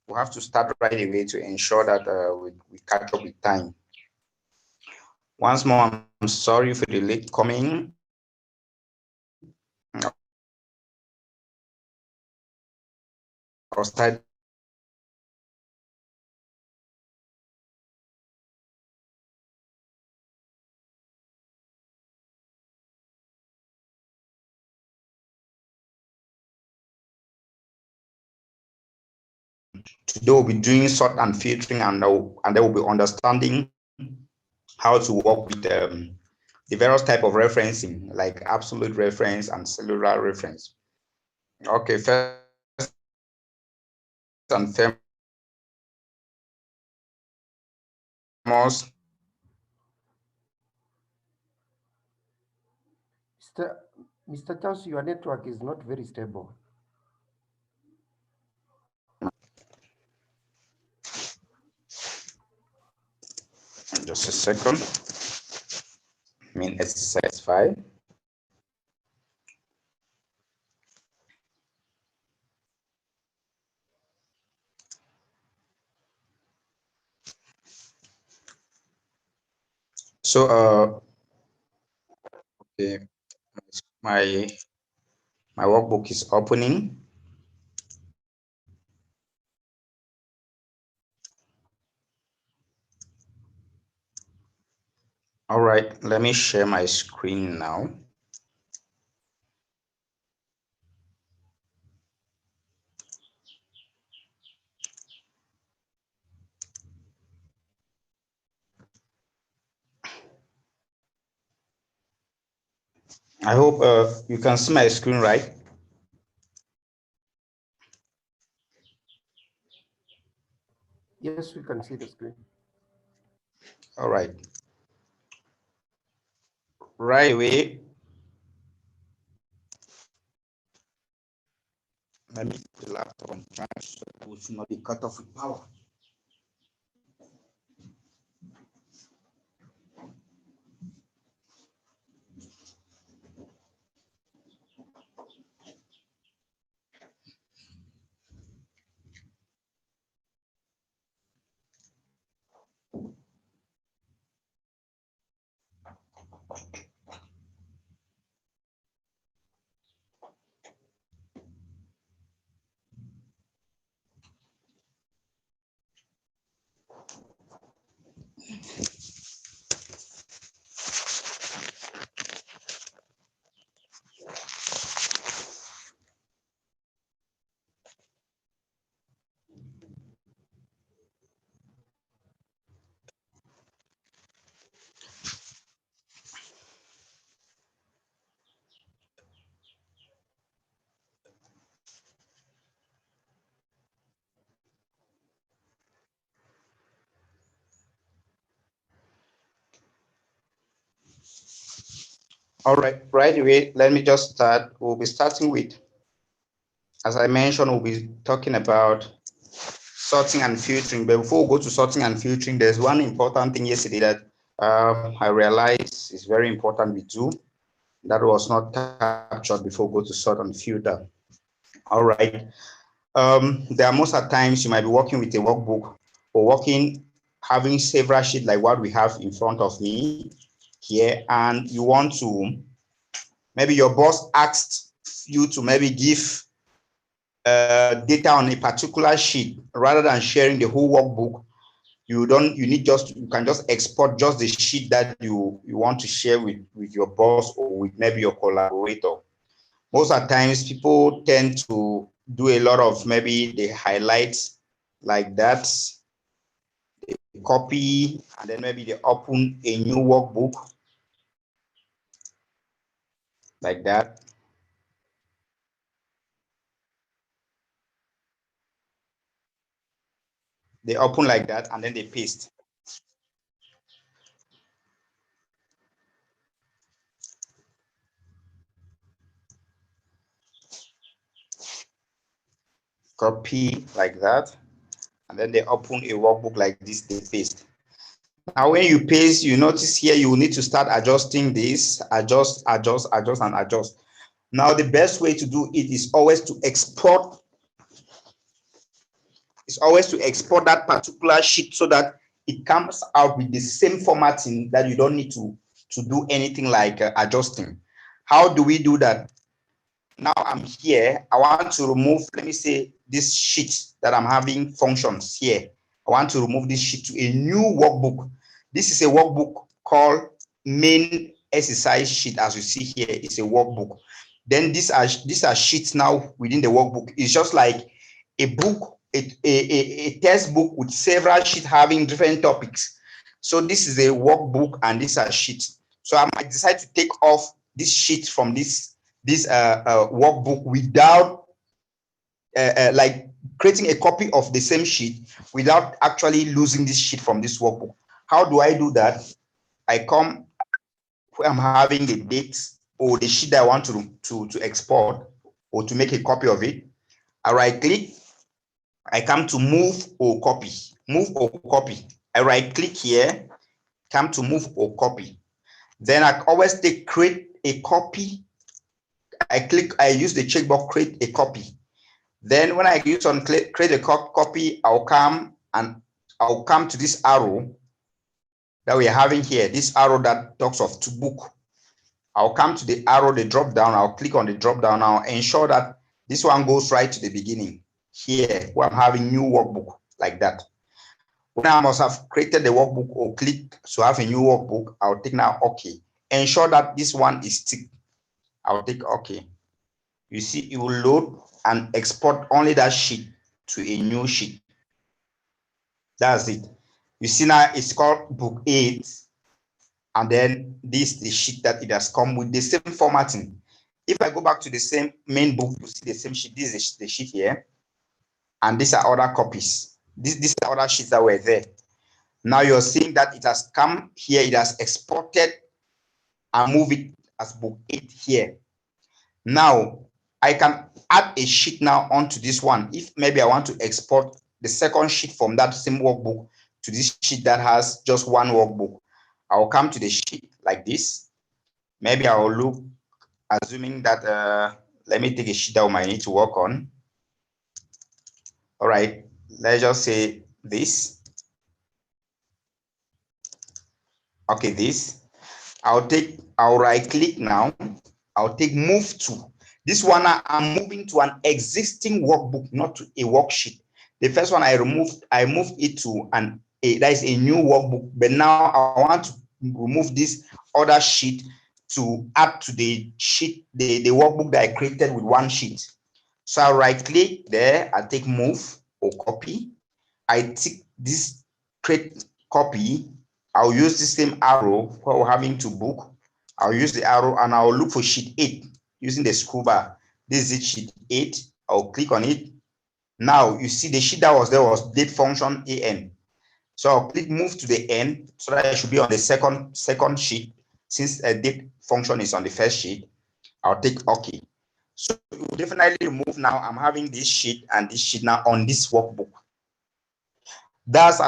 we have to start right away to ensure that we catch up with time. Once more, I'm sorry for the late coming. I'll start. Today we'll be doing sort and filtering, and they will be understanding how to work with the various type of referencing, like absolute reference and cellular reference. Okay, first and foremost, Mr. Charles, your network is not very stable. just a second. I mean, exercise 5. So, okay, my workbook is opening. All right, let me share my screen now. I hope you can see my screen, right? Yes, we can see the screen. All right. Right away, let me put the laptop on charge so it should not be cut off with power. All right away, let me just start. We'll be starting with, as I mentioned, we'll be talking about sorting and filtering. But before we go to sorting and filtering, there's one important thing yesterday that I realized is very important we do. That was not captured before we go to sort and filter. All right. There are most of times you might be working with a workbook or working, having several sheets like what we have in front of me here, and you want to, maybe your boss asked you to maybe give data on a particular sheet rather than sharing the whole workbook. You can just export just the sheet that you want to share with your boss or with maybe your collaborator. Most of the times people tend to do a lot of, maybe they highlight like that, they copy, and then maybe they open a new workbook like that. They open like that and then they paste. Copy like that, and then they open a workbook like this, they paste. Now, when you paste, you notice here you will need to start adjusting this, adjust, and adjust. Now, the best way to do it is always to export is always to export that particular sheet so that it comes out with the same formatting that you don't need to do anything like adjusting. How do we do that? Now I'm here. I want to remove, let me say, this sheet that I'm having functions here. I want to remove this sheet to a new workbook. This is a workbook called main exercise sheet. As you see here, it's a workbook. Then these are sheets now within the workbook. It's just like a book, a textbook with several sheets having different topics. So this is a workbook and these are sheets. So I might decide to take off this sheet from this workbook without like creating a copy of the same sheet without actually losing this sheet from this workbook. How do I do that? I come where I'm having the dates or the sheet that I want to export or to make a copy of it. I right click, I come to move or copy. Move or copy. I right click here, come to move or copy. Then I always take create a copy. I use the checkbox create a copy. Then when I use on create a copy, I'll come to this arrow that we're having here, this arrow that talks of to book. I'll come to the arrow, the drop down, I'll click on the drop down. I'll ensure that this one goes right to the beginning here, where I'm having new workbook like that. When I must have created the workbook or click to have a new workbook, I'll take now OK. Ensure that this one is ticked. I'll take OK. You see, it will load and export only that sheet to a new sheet. That's it. You see now it's called book 8. And then this is the sheet that it has come with the same formatting. If I go back to the same main book, you see the same sheet. This is the sheet here. And these are other copies. These are other sheets that were there. Now you're seeing that it has come here. It has exported and move it as book 8 here. Now I can add a sheet now onto this one. If maybe I want to export the second sheet from that same workbook to this sheet that has just one workbook, I'll come to the sheet like this. Maybe I'll look, assuming that, let me take a sheet that I might need to work on. All right, let's just say this. Okay, this. I'll right click now. I'll take move to. This one I'm moving to an existing workbook, not to a worksheet. The first one I moved it to that is a new workbook, but now I want to remove this other sheet to add to the sheet, the workbook that I created with one sheet. So I right click there, I take move or copy. I tick this create copy. I'll use the same arrow where we're having to book. I'll use the arrow and I'll look for sheet 8 using the scroll bar. This is sheet 8. I'll click on it. Now you see the sheet that was there was date function AN. So I'll click move to the end so that I should be on the second sheet. Since a date function is on the first sheet, I'll take OK. So you will definitely remove now. I'm having this sheet and this sheet now on this workbook. That's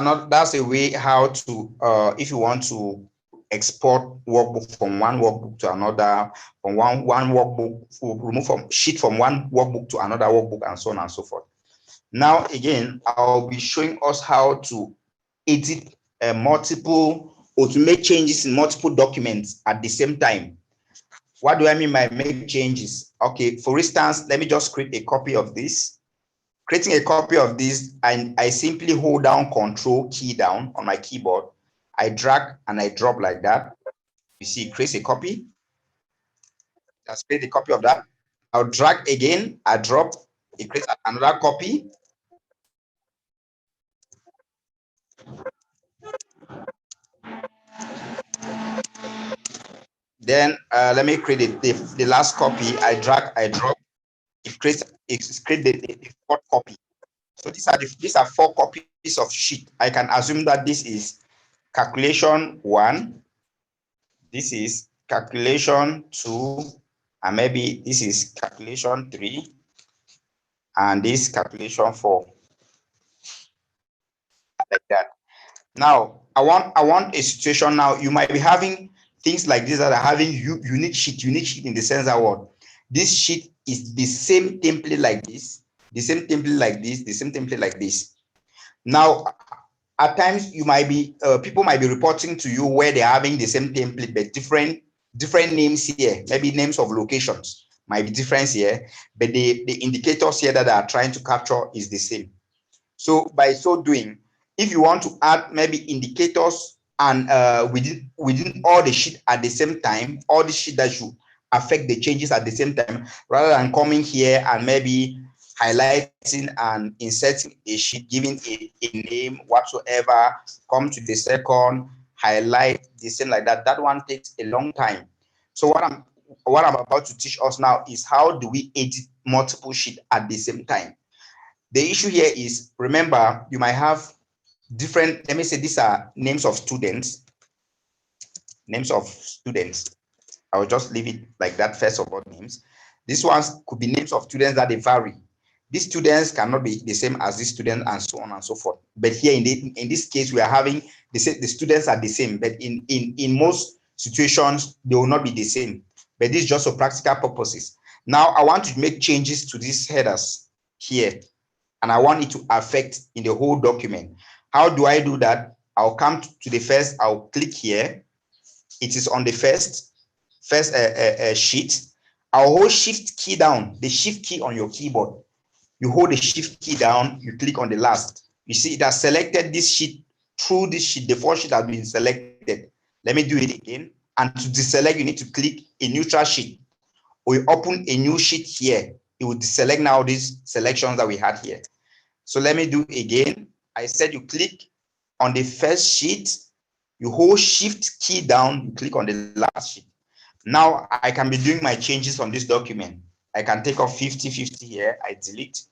a way how to if you want to export workbook from one workbook to another, from one workbook, remove from sheet from one workbook to another workbook, and so on and so forth. Now again, I'll be showing us how to edit multiple or to make changes in multiple documents at the same time. What do I mean by make changes? Okay, for instance, let me just create a copy of this. Creating a copy of this, and I simply hold down Control key down on my keyboard. I drag and I drop like that. You see, it creates a copy. Let's create a copy of that. I'll drag again, I drop, it creates another copy. Then let me create the last copy. I drag, I drop, it creates the fourth copy. So these are 4 copies of sheet. I can assume that this is calculation 1. This is calculation 2, and maybe this is calculation 3, and this calculation 4, like that. Now, I want a situation now. You might be having things like this that are having unique sheet in the sense that what this sheet is the same template like this, the same template like this, the same template like this. Now, at times you might be people might be reporting to you where they're having the same template but different names here. Maybe names of locations might be different here, but the indicators here that they are trying to capture is the same. So by so doing, if you want to add maybe indicators and within all the sheet at the same time, all the sheet that should affect the changes at the same time, rather than coming here and maybe highlighting and inserting a sheet, giving it a name whatsoever, come to the second, highlight the same like that. That one takes a long time. So what I'm about to teach us now is how do we edit multiple sheets at the same time. The issue here is, remember, you might have different, let me say these are names of students. I will just leave it like that first of all, names. These ones could be names of students that they vary. These students cannot be the same as this student and so on and so forth. But here in this case, we are having the students are the same, but in most situations, they will not be the same. But this is just for practical purposes. Now, I want to make changes to these headers here, and I want it to affect in the whole document. How do I do that? I'll come to the first, I'll click here. It is on the first sheet. I'll hold shift key down, the shift key on your keyboard. You hold the shift key down, you click on the last. You see it has selected this sheet. Through this sheet, the four sheet has been selected. Let me do it again. And to deselect, you need to click a neutral sheet. We open a new sheet here. It will deselect now these selections that we had here. So let me do again. I said you click on the first sheet, you hold shift key down, you click on the last sheet. Now I can be doing my changes on this document. I can take off 50-50 here, I delete.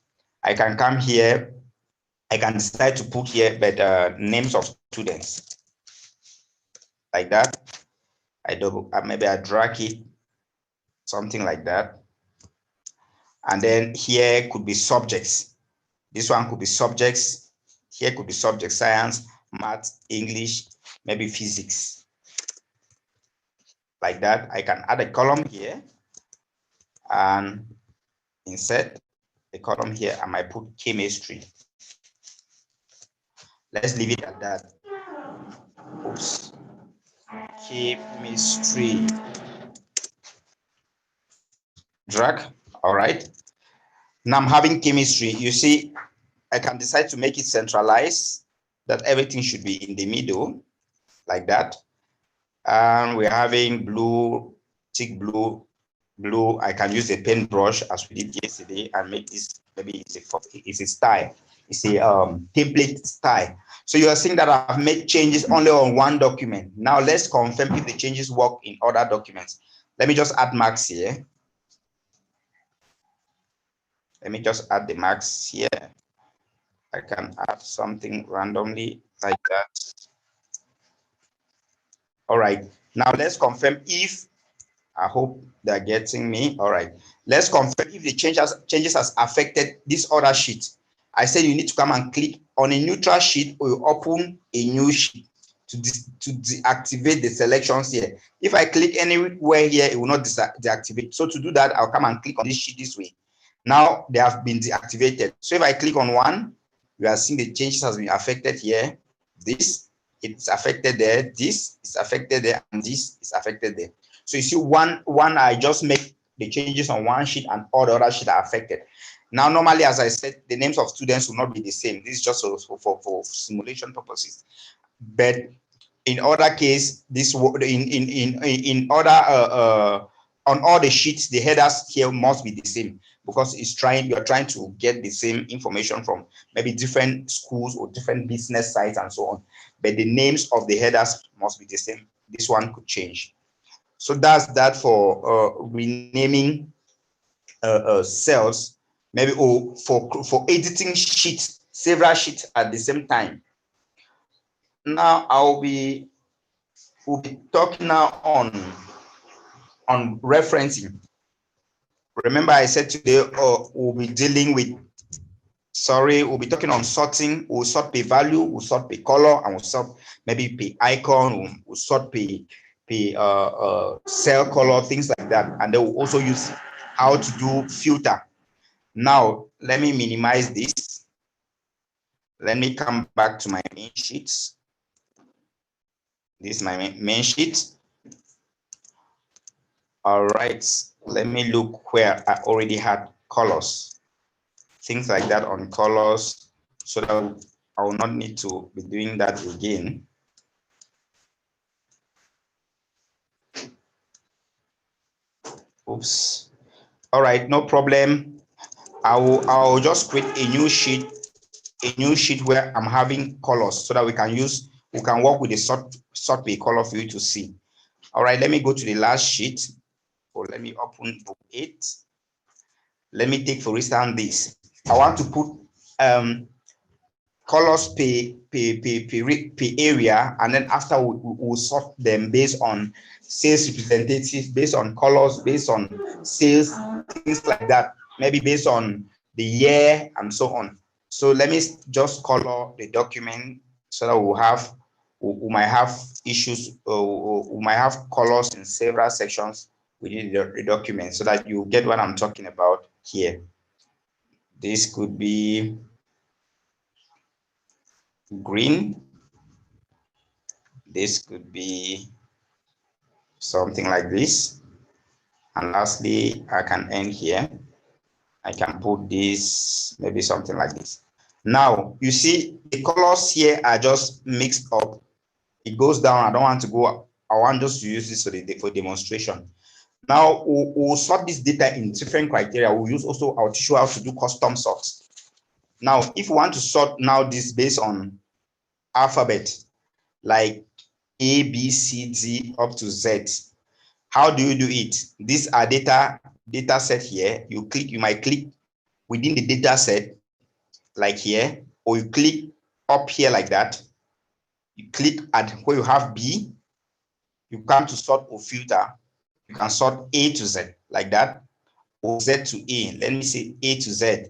I can come here, I can decide to put here but names of students like that. Maybe I drag it, something like that. And then here could be subjects. This one could be subjects. Here could be subject science, math, English, maybe physics. Like that. I can add a column here and insert a column here. I might put chemistry. Let's leave it at that. Oops. Chemistry. Drag. All right. Now I'm having chemistry. You see, I can decide to make it centralized, that everything should be in the middle, like that. And we're having blue, thick blue. I can use a paintbrush as we did yesterday and make this, maybe it's a style. It's a template style. So you are seeing that I've made changes only on one document. Now let's confirm if the changes work in other documents. Let me just add marks here. Let me just add the marks here. I can add something randomly like that. All right. Now let's confirm if, I hope they're getting me. All right. Let's confirm if the changes has affected this other sheet. I said you need to come and click on a neutral sheet or you open a new sheet to deactivate the selections here. If I click anywhere here, it will not deactivate. So to do that, I'll come and click on this sheet this way. Now they have been deactivated. So if I click on one, we are seeing the changes has been affected here. This, it's affected there. This is affected there, and this is affected there. So you see one I just make the changes on one sheet and all the other sheets are affected. Now, normally, as I said, the names of students will not be the same. This is just for simulation purposes. But in other case, this in other on all the sheets, the headers here must be the same because you're trying to get the same information from maybe different schools or different business sites and so on. But the names of the headers must be the same. This one could change. So that's that for renaming cells, maybe for editing sheets, several sheets at the same time. Now we'll be talking now on referencing. Remember, I said today we'll be dealing with. We'll be talking on sorting. We'll sort by value, we'll sort by color, and we'll sort maybe by icon. We'll sort by cell color, things like that. And then we'll also use how to do filter. Now, let me minimize this. Let me come back to my main sheets. This is my main sheet. All right, let me look where I already had colors, things like that on colors, so that I will not need to be doing that again. Oops. All right, no problem. I'll just create a new sheet where I'm having colors so that we can work with the sort by color for you to see. All right, let me go to the last sheet. Or let me open book 8. Let me take for instance this. I want to put colors per area, and then after we'll sort them based on sales representative, based on colors, based on sales, things like that, maybe based on the year and so on. So let me just color the document so that we might have issues, we might have colors in several sections within the document so that you get what I'm talking about here. This could be green. This could be something like this. And lastly, I can end here. I can put this, maybe something like this. Now, you see the colors here are just mixed up. It goes down. I don't want to go. I want just to use this for demonstration. Now, we'll sort this data in different criteria. We'll use also, I'll teach you how to do custom sorts. Now, if you want to sort now this based on alphabet, like A, B, C, D up to Z, how do you do it? These are data set here. You might click within the data set, like here, or you click up here like that. You click at where you have B, you come to sort or filter. You can sort A to Z like that, or Z to A. Let me say A to Z.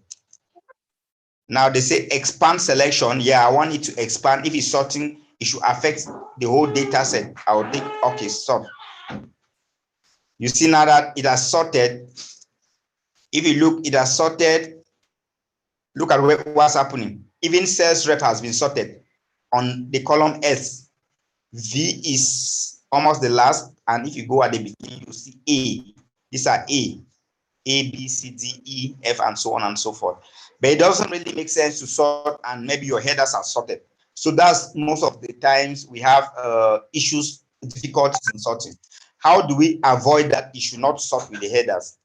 Now they say expand selection. Yeah, I want it to expand. If it's sorting, it should affect the whole data set. I will take okay, sort. You see now that it has sorted. If you look, it has sorted. Look at what's happening. Even sales rep has been sorted on the column S. V is almost the last, and if you go at the beginning, you see A. These are A, B, C, D, E, F, and so on and so forth. But it doesn't really make sense to sort, and maybe your headers are sorted. So that's most of the times we have issues, difficulties in sorting. How do we avoid that issue, not sort with the headers?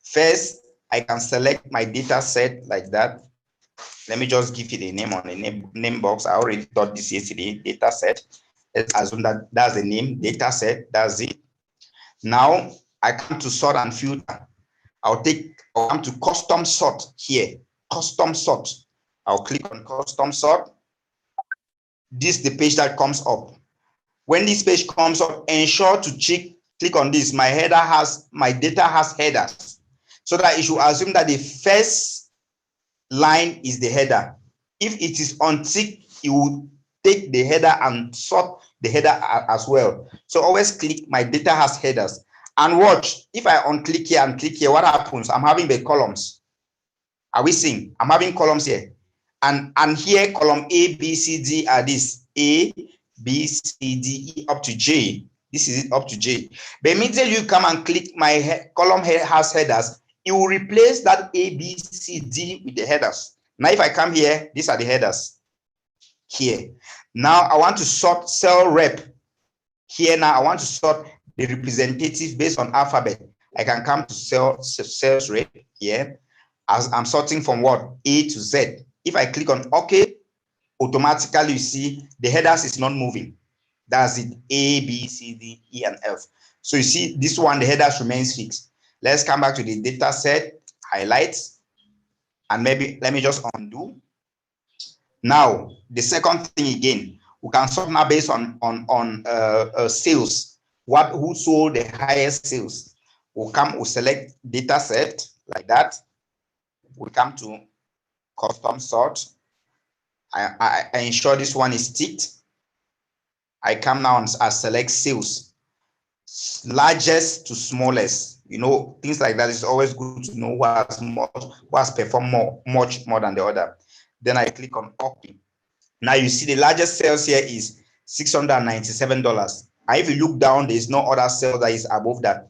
First, I can select my data set like that. Let me just give you the name on the name box. I already taught this yesterday, data set. Let's assume that that's the name, data set, that's it. Now, I come to sort and filter. I'll come to custom sort here, custom sort. I'll click on custom sort. This is the page that comes up. When this page comes up, ensure to click on this. My data has headers, so that it should assume that the first line is the header. If it is unticked, it will take the header and sort the header as well. So always click my data has headers. And watch, if I unclick here and click here, what happens? I'm having the columns. Are we seeing? I'm having columns here. And here, column A, B, C, D are this. A, B, C, D, E up to J. This is it up to J. But immediately you come and click my column here has headers, it will replace that A, B, C, D with the headers. Now, if I come here, these are the headers here. Now, I want to sort cell rep. Here now, I want to sort the representative based on alphabet. I can come to sales rep here. As I'm sorting from what? A to Z. If I click on OK, automatically you see the headers is not moving. That's it. A, B, C, D, E, and F. So you see this one, the headers remains fixed. Let's come back to the data set, highlights, and maybe let me just undo. Now, the second thing again, we can sort now based on sales. Who sold the highest sales? We'll select data set like that. We come to custom sort. I ensure this one is ticked. I come now and I select sales, largest to smallest. You know, things like that. It's always good to know who has performed much more than the other. Then I click on OK. Now you see the largest sales here is $697. And if you look down, there is no other sale that is above that.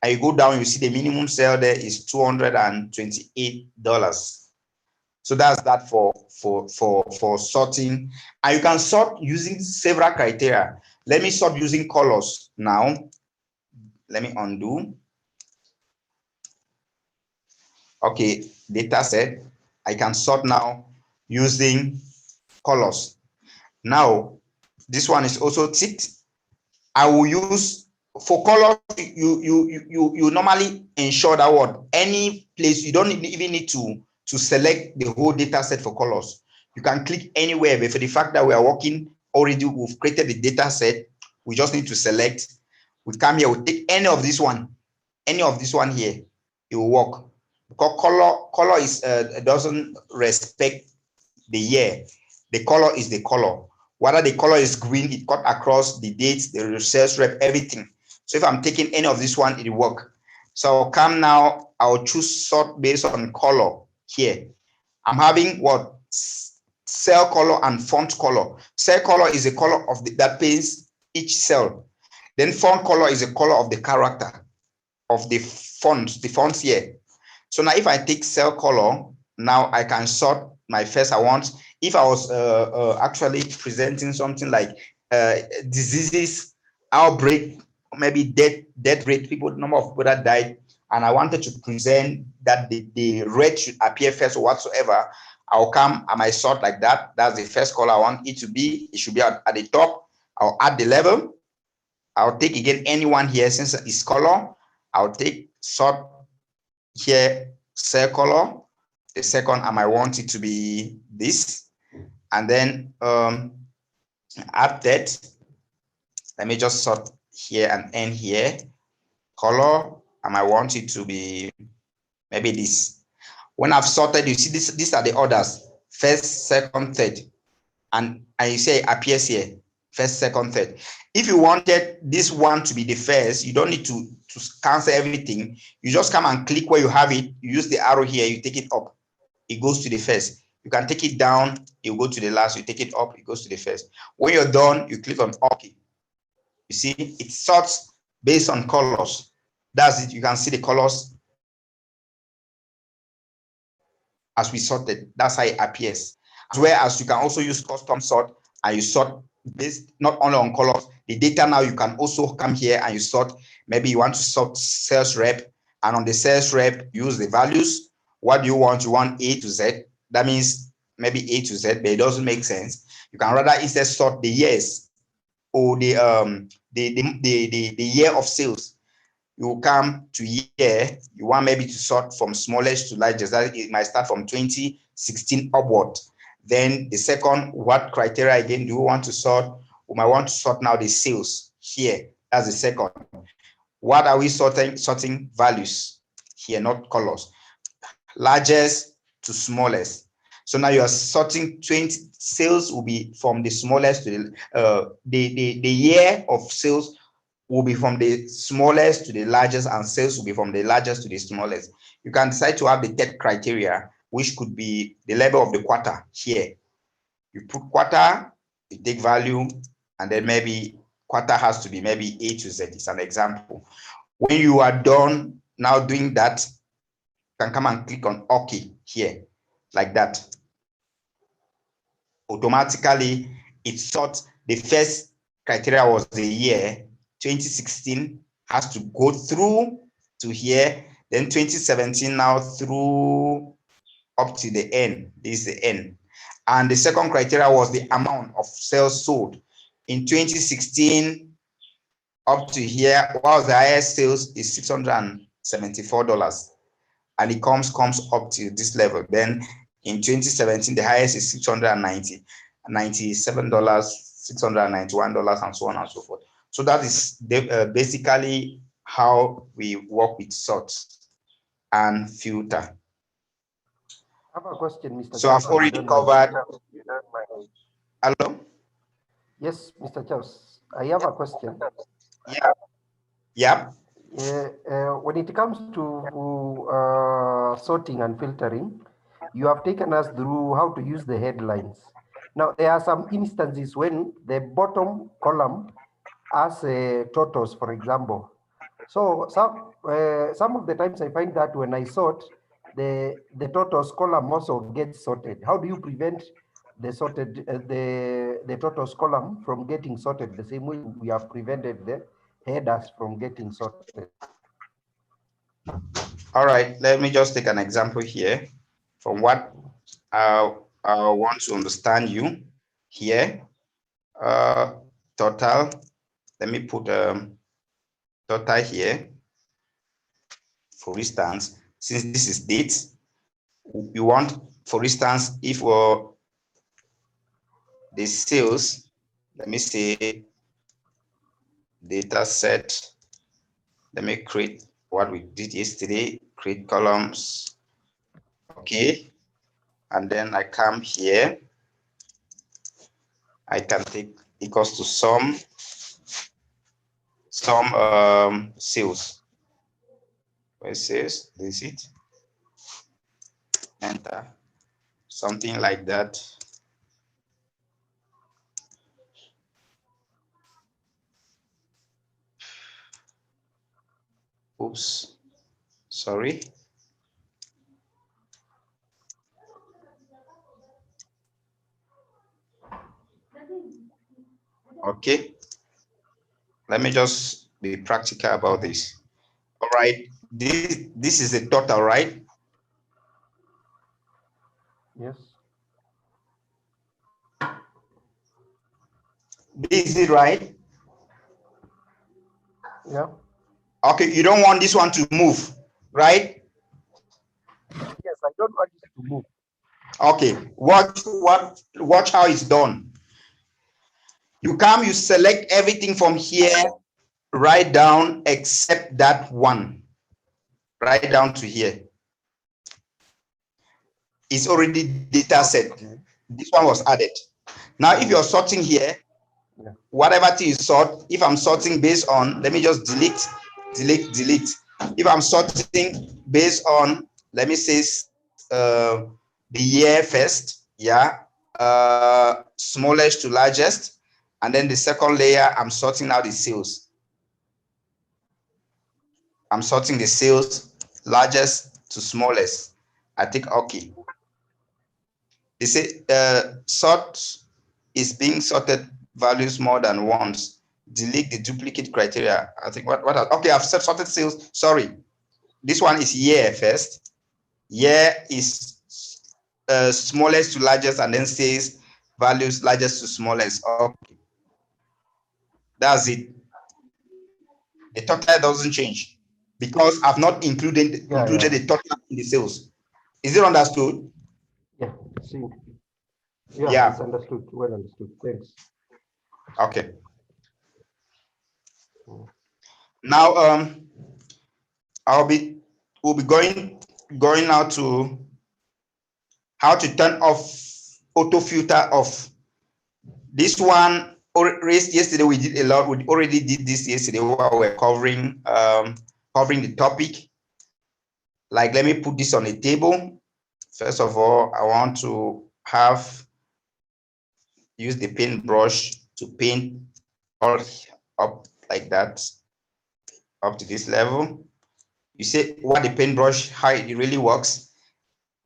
And you go down, you see the minimum sale there is $228. So that's that for sorting. And you can sort using several criteria. Let me sort using colors now. Let me undo. Okay, data set. I can sort now using colors. Now, this one is also ticked. I will use for colors. You normally ensure that what any place you don't even need to select the whole data set for colors. You can click anywhere, but for the fact that we are working already, we've created the data set. We just need to select. We come here, we take any of this one here, it will work. Because color is doesn't respect the year. The color is the color. Whether the color is green, it cut across the dates, the sales rep, everything. So if I'm taking any of this one, it will work. So I'll come now, I'll choose sort based on color here. I'm having what? Cell color and font color. Cell color is the color of that paints each cell. Then font color is the color of the character of the fonts here. So now if I take cell color, now I can sort my first I want. If I was actually presenting something like diseases, outbreak, maybe death rate, number of people that died, and I wanted to present that the red should appear first or whatsoever, I'll come and I sort like that. That's the first color I want it to be. It should be at the top. I'll add the level. I'll take again anyone here since it's color. I'll take sort here, cell color. The second, I might want it to be this. And then add that. Let me just sort here and end here. Color, I might want it to be maybe this. When I've sorted, you see these are the orders. First, second, third. And you say it appears here. First, second, third. If you wanted this one to be the first, you don't need to cancel everything. You just come and click where you have it. You use the arrow here, you take it up. It goes to the first. You can take it down, it will go to the last. You take it up, it goes to the first. When you're done, you click on OK. You see, it sorts based on colors. That's it. You can see the colors as we sorted. That's how it appears. As well as you can also use custom sort, and you sort based not only on colors. The data now you can also come here and you sort. Maybe you want to sort sales rep, and on the sales rep, use the values. What do you want? You want A to Z. That means maybe A to Z, but it doesn't make sense. You can rather instead sort the years or the year of sales. You come to year, you want maybe to sort from smallest to largest. That it might start from 2016 upward. Then the second, what criteria again do you want to sort? We might want to sort now the sales here. That's the second. What are we sorting? Sorting values here, not colors. Largest to smallest. So now you are sorting 20 sales will be from the smallest to the year of sales will be from the smallest to the largest, and sales will be from the largest to the smallest. You can decide to have the third criteria, which could be the level of the quarter here. You put quarter, you take value, and then maybe quarter has to be maybe A to Z. It's an example. When you are done now doing that, you can come and click on OK here, like that. Automatically, it sorts. The first criteria was the year 2016 has to go through to here, then 2017 now through up to the end. This is the end. And the second criteria was the amount of sales sold. In 2016 up to here, while the highest sales is $674, and it comes up to this level. Then in 2017, the highest is $697, $691, and so on and so forth. So that is basically how we work with sorts and filter. I have a question, Mr. So I've already covered. Hello? Yes, Mr. Charles, I have a question. Yeah. Yeah. When it comes to sorting and filtering, you have taken us through how to use the headlines. Now, there are some instances when the bottom column has totals, for example. So some of the times I find that when I sort, the totals column also gets sorted. How do you prevent the sorted the totals column from getting sorted the same way we have prevented the headers from getting sorted? All right, let me just take an example here from what I want to understand you here. Total, let me put total here. For instance, since this is date, we want, for instance, if the sales, let me say data set, let me create what we did yesterday, create columns. Okay, and then I come here, I can take equals to some sales. Where it says this it, enter, something like that. Oops, sorry. Okay, let me just be practical about this. All right, this is the total, right? Yes. This is it, right? Yeah. Okay, you don't want this one to move, right? Yes, I don't want this to move. Okay, watch how it's done. You come, you select everything from here, right down except that one, right down to here. It's already data set. Okay. This one was added. Now, if you're sorting here, Yeah. whatever thing you sort, if I'm sorting based on, let me just delete. If I'm sorting based on, let me say the year first, yeah, smallest to largest, and then the second layer, I'm sorting out the sales. I'm sorting the sales largest to smallest. I think okay. They say sort is being sorted values more than once. Delete the duplicate criteria. I think okay, I've sorted sales. Sorry. This one is year first. Year is smallest to largest, and then says values largest to smallest. Okay. That's it. The total doesn't change because I've not included the total in the sales. Is it understood? Yeah. See. Yeah, Yeah. it's understood. Well understood. Thanks. Okay. Mm. Now we'll be going now to how to turn off auto filter off. This one raised yesterday. We did a lot. We already did this yesterday while we were covering the topic. Like, let me put this on a table. First of all, I want to use the paintbrush to paint all up like that, up to this level. You see what the paintbrush, how it really works.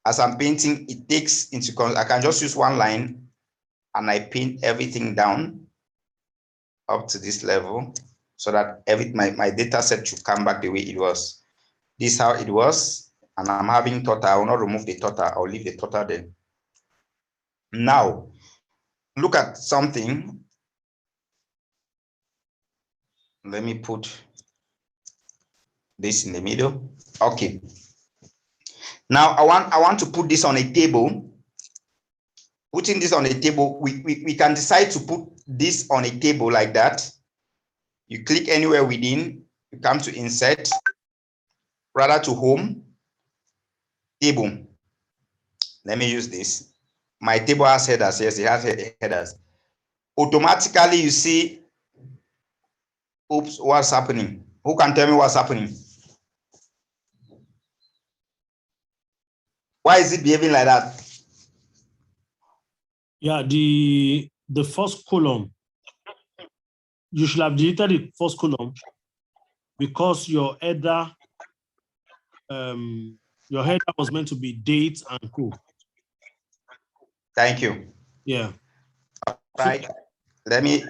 As I'm painting, it takes into account, I can just use one line and I paint everything down up to this level so that my data set should come back the way it was. This is how it was, and I'm having total. I will not remove the total. I'll leave the total there. Now, look at something. Let me put this in the middle. Okay. Now I want to put this on a table. Putting this on a table, we can decide to put this on a table like that. You click anywhere within, you come to insert, rather to home, table. Let me use this. My table has headers. Yes, it has headers. Automatically, you see, oops, what's happening? Who can tell me what's happening? Why is it behaving like that? Yeah, the first column, you should have deleted the first column because your header was meant to be date and co. Thank you. Yeah. Right. Let me,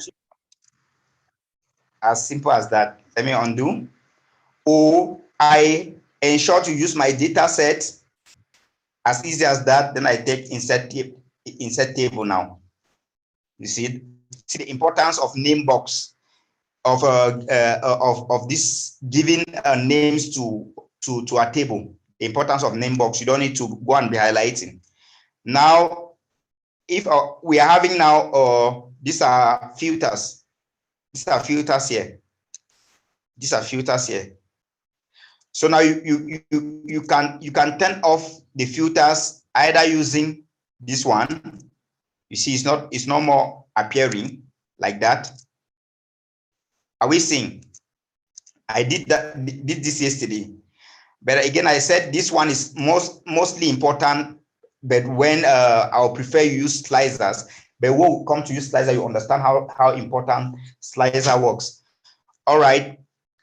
as simple as that. Let me undo. Or I ensure to use my data set. As easy as that. Then I take insert table now. You see the importance of name box of this giving names to a table. The importance of name box. You don't need to go and be highlighting. Now, if we are having now these are filters. These are filters here. These are filters here. So now you can turn off the filters either using this one. You see, it's no more appearing like that. Are we seeing? I did this yesterday, but again, I said this one is mostly important. But when I'll prefer use slicers. But when we come to use slicer, you understand how important slicer works. All right.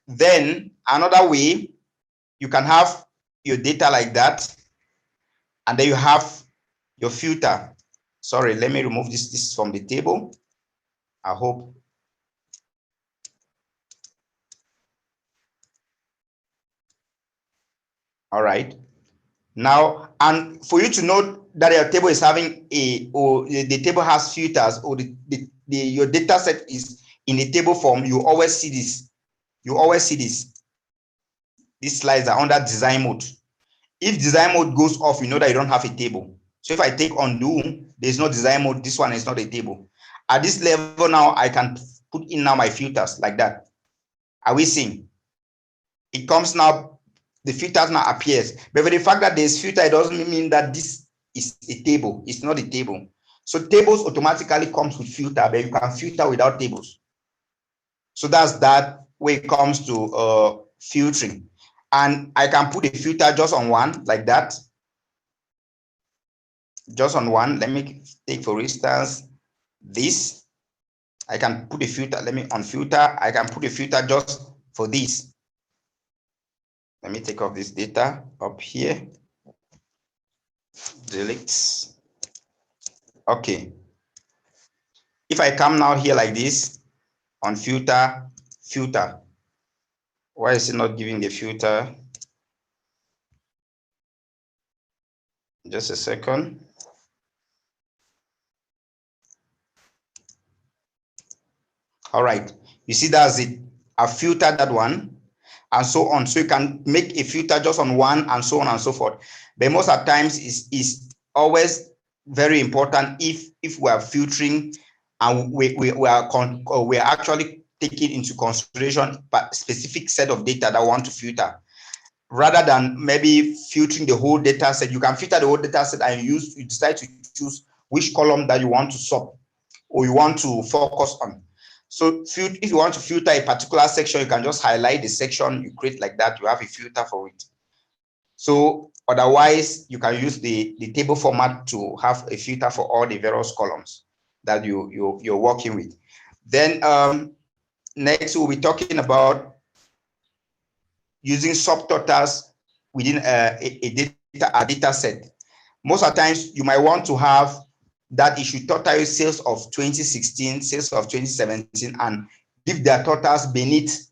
Then another way, you can have your data like that, and then you have your filter. Sorry, let me remove this from the table. I hope. All right. Now, and for you to know that your table is having the table has filters, or your data set is in a table form, you always see this. You always see this. These slides are under design mode. If design mode goes off, you know that you don't have a table. So if I take undo, there's no design mode. This one is not a table. At this level now, I can put in now my filters like that. Are we seeing? It comes now, the filters now appears. But for the fact that there's filter, it doesn't mean that this is a table. It's not a table. So tables automatically comes with filter, but you can filter without tables. So that's that way it comes to filtering. And I can put a filter just on one like that. Just on one. Let me take, for instance, this. I can put a filter. Let me unfilter. I can put a filter just for this. Let me take off this data up here. Delete. Okay. If I come now here like this, on filter, filter. Why is it not giving the filter? Just a second. All right. You see, that's it. I filtered that one and so on. So you can make a filter just on one and so on and so forth. But most of the times is always very important if we are filtering and we are actually taking into consideration a specific set of data that I want to filter, rather than maybe filtering the whole data set. You can filter the whole data set and you decide to choose which column that you want to sub or you want to focus on. So if you want to filter a particular section, you can just highlight the section you create like that. You have a filter for it. So otherwise, you can use the table format to have a filter for all the various columns that you're working with. Then next, we'll be talking about using subtotals within a data set. Most of the times, you might want to have that issue total sales of 2016, sales of 2017, and give their totals beneath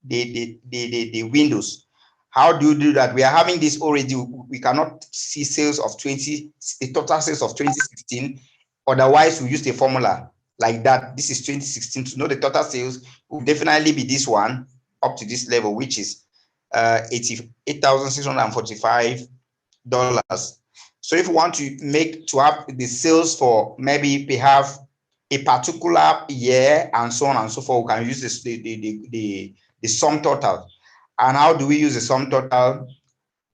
the windows. How do you do that? We are having this already. We cannot see sales of the total sales of 2016. Otherwise, we use the formula like that. This is 2016. To know the total sales will definitely be this one up to this level, which is $88,645. So if you want to have the sales for maybe we have a particular year and so on and so forth, we can use this the sum total. And how do we use the sum total?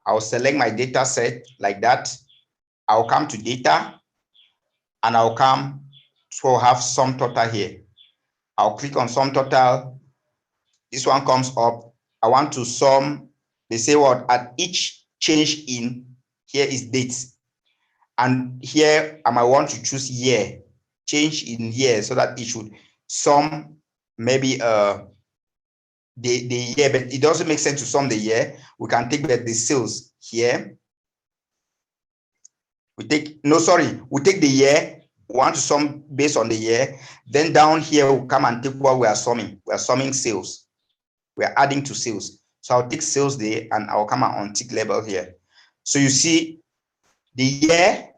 I'll select my data set like that. I'll come to data and I'll come to have sum total here. I'll click on sum total. This one comes up. I want to sum. They say what? At each change in here is dates. And here I might want to choose year, change in year so that it should sum maybe the year, but it doesn't make sense to sum the year. We can take the sales here. We take the year. We want to sum based on the year. Then down here we'll come and take what we are summing. We are summing sales. We are adding to sales. So I'll take sales there and I'll come and untick label here. So you see the year,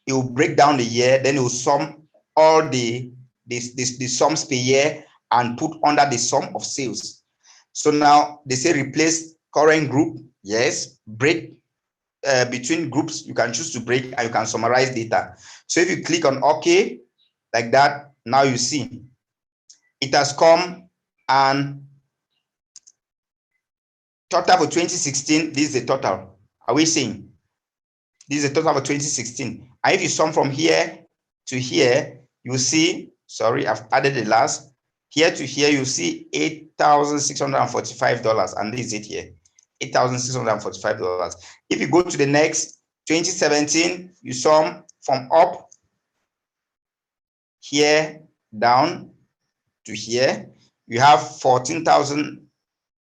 it will break down the year, then it will sum all the sums per year and put under the sum of sales. So now they say replace current group. Yes, break between groups. You can choose to break and you can summarize data. So if you click on OK, like that, now you see it has come and total for 2016. This is the total. Are we seeing? This is the total for 2016. And if you sum from here to here, you see, sorry, I've added the last. Here to here, you see $8,645. And this is it here, $8,645. If you go to the next, 2017, you sum from up here down to here, you have $14,057.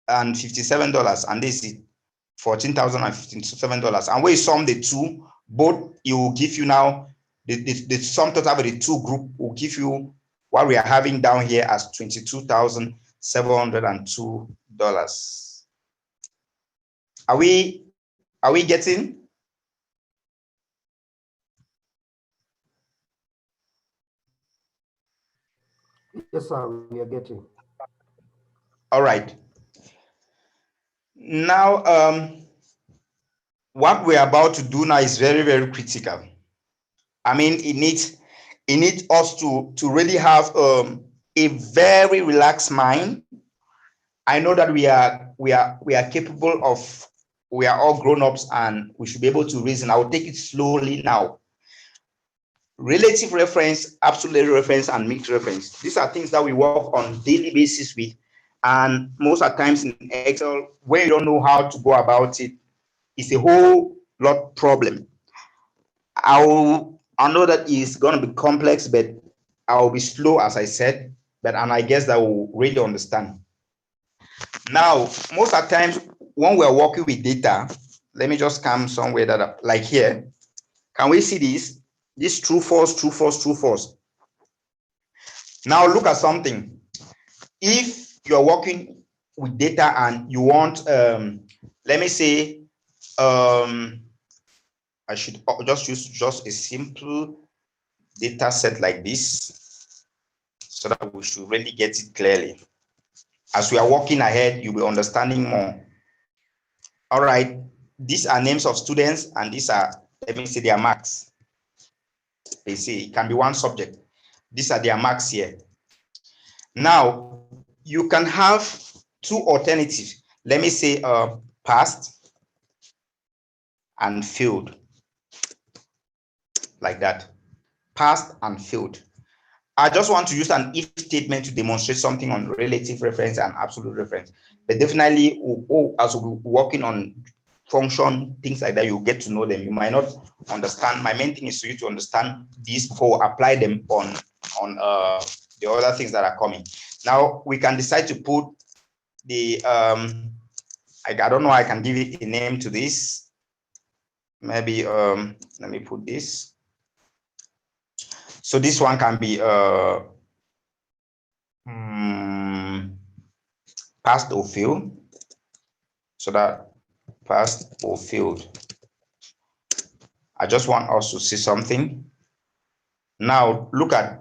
And this is $14,057. And when you sum the two, both, it will give you now the sum total of the two group will give you what we are having down here as $22,702. Are we getting? Yes, sir, we are getting. All right. Now, what we're about to do now is very, very critical. I mean, it needs us to really have a very relaxed mind. I know that we are capable of, we are all grown-ups and we should be able to reason. I will take it slowly now. Relative reference, absolute reference, and mixed reference. These are things that we work on daily basis with. And most of the times in Excel, when you don't know how to go about it, it's a whole lot problem. I know that it's going to be complex, but I'll be slow, as I said, and I guess that will really understand. Now, most of the times when we're working with data, let me just come somewhere that, like here, can we see this? This true, false, true, false, true, false. Now look at something. If you're working with data and you want, let me say, I should just use just a simple data set like this so that we should really get it clearly. As we are walking ahead, you'll be understanding more. All right, these are names of students and these are, let me say, their marks. They say it can be one subject. These are their marks here. Now, you can have two alternatives. Let me say passed and failed, like that. Passed and failed. I just want to use an if statement to demonstrate something on relative reference and absolute reference. But definitely, as we're working on function, things like that, you get to know them. You might not understand. My main thing is for you to understand these before we apply them on the other things that are coming. Now, we can decide to put the, I don't know, I can give it a name to this. Maybe, let me put this. So this one can be passed or failed. So that passed or failed. I just want us to see something. Now look at,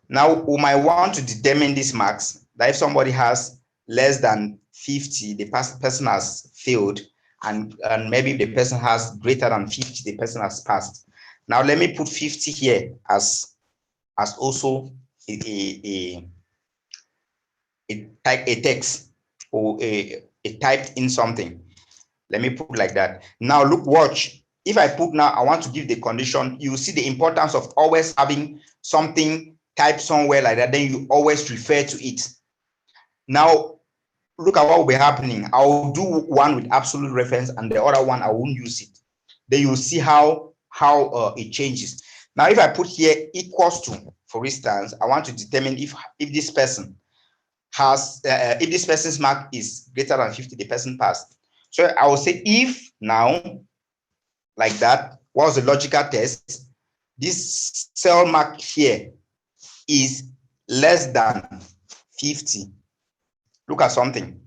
now we might want to determine these marks that if somebody has less than 50, the person has failed, and maybe if the person has greater than 50, the person has passed. Now let me put 50 here as also a text or a typed in something. Let me put like that. Now look, watch. If I put now, I want to give the condition, you see the importance of always having something typed somewhere like that, then you always refer to it. Now, look at what will be happening. I'll do one with absolute reference and the other one, I won't use it. Then you'll see how how it changes. Now, if I put here equals to, for instance, I want to determine if this person has, if this person's mark is greater than 50, the person passed. So I will say if now, like that, what's the logical test? This cell mark here is less than 50. Look at something,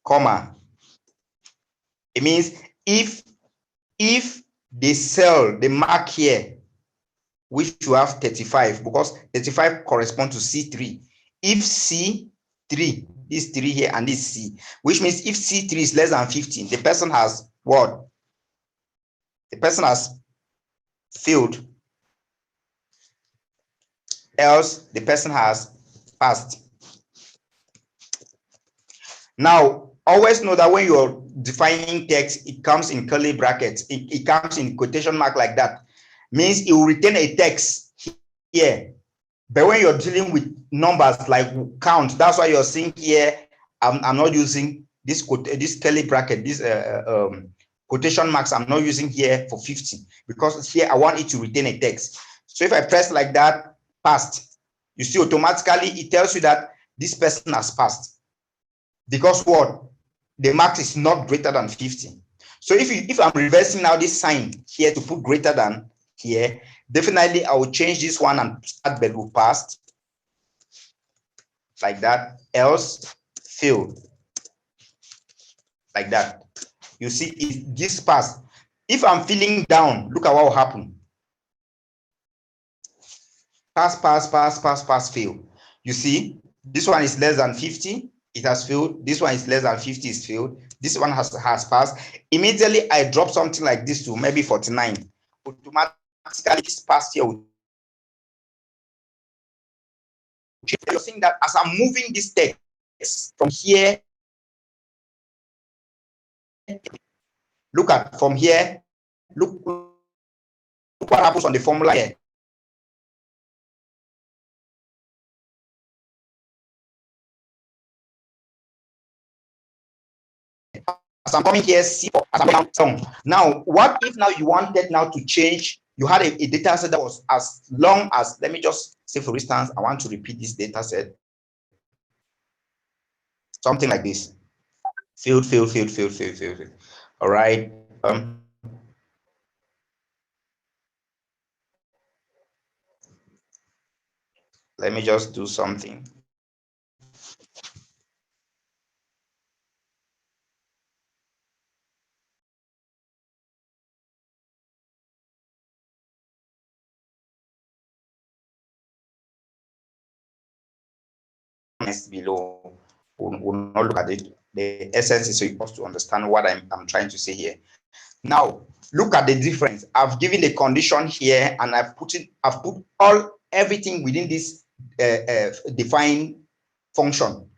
comma. It means if the cell, the mark here, which you have 35, because 35 corresponds to C3. If C3, this 3 here and this C, which means if C3 is less than 15, the person has what? The person has failed, else the person has passed. Now, always know that when you're defining text, it comes in curly brackets. It comes in quotation mark like that. Means it will retain a text here. But when you're dealing with numbers like count, that's why you're seeing here, I'm not using this curly bracket, this quotation marks, I'm not using here for 50, because here I want it to retain a text. So if I press like that, passed, you see automatically it tells you that this person has passed. Because what? The mark is not greater than 50. So if I'm reversing now this sign here to put greater than here, definitely I will change this one and start bedroom passed, like that, else failed, like that. You see, it this pass. If I'm feeling down, look at what will happen. Pass, pass, pass, pass, pass, fail. You see, this one is less than 50, it has failed. This one is less than 50, is failed. This one has passed. Immediately I drop something like this to maybe 49. Automatically this pass here will change. You're seeing that as I'm moving this text from here, look at from here, look what happens on the formula here. As I'm coming here, see, as I'm down. Now, what if now you wanted now to change? You had a data set that was as long as, let me just say, for instance, I want to repeat this data set. Something like this. Field. All right. Let me just do something. Below, we'll not look at it. The essence is supposed to understand what I'm trying to say here. Now, look at the difference. I've given the condition here, and I've put everything within this defined function.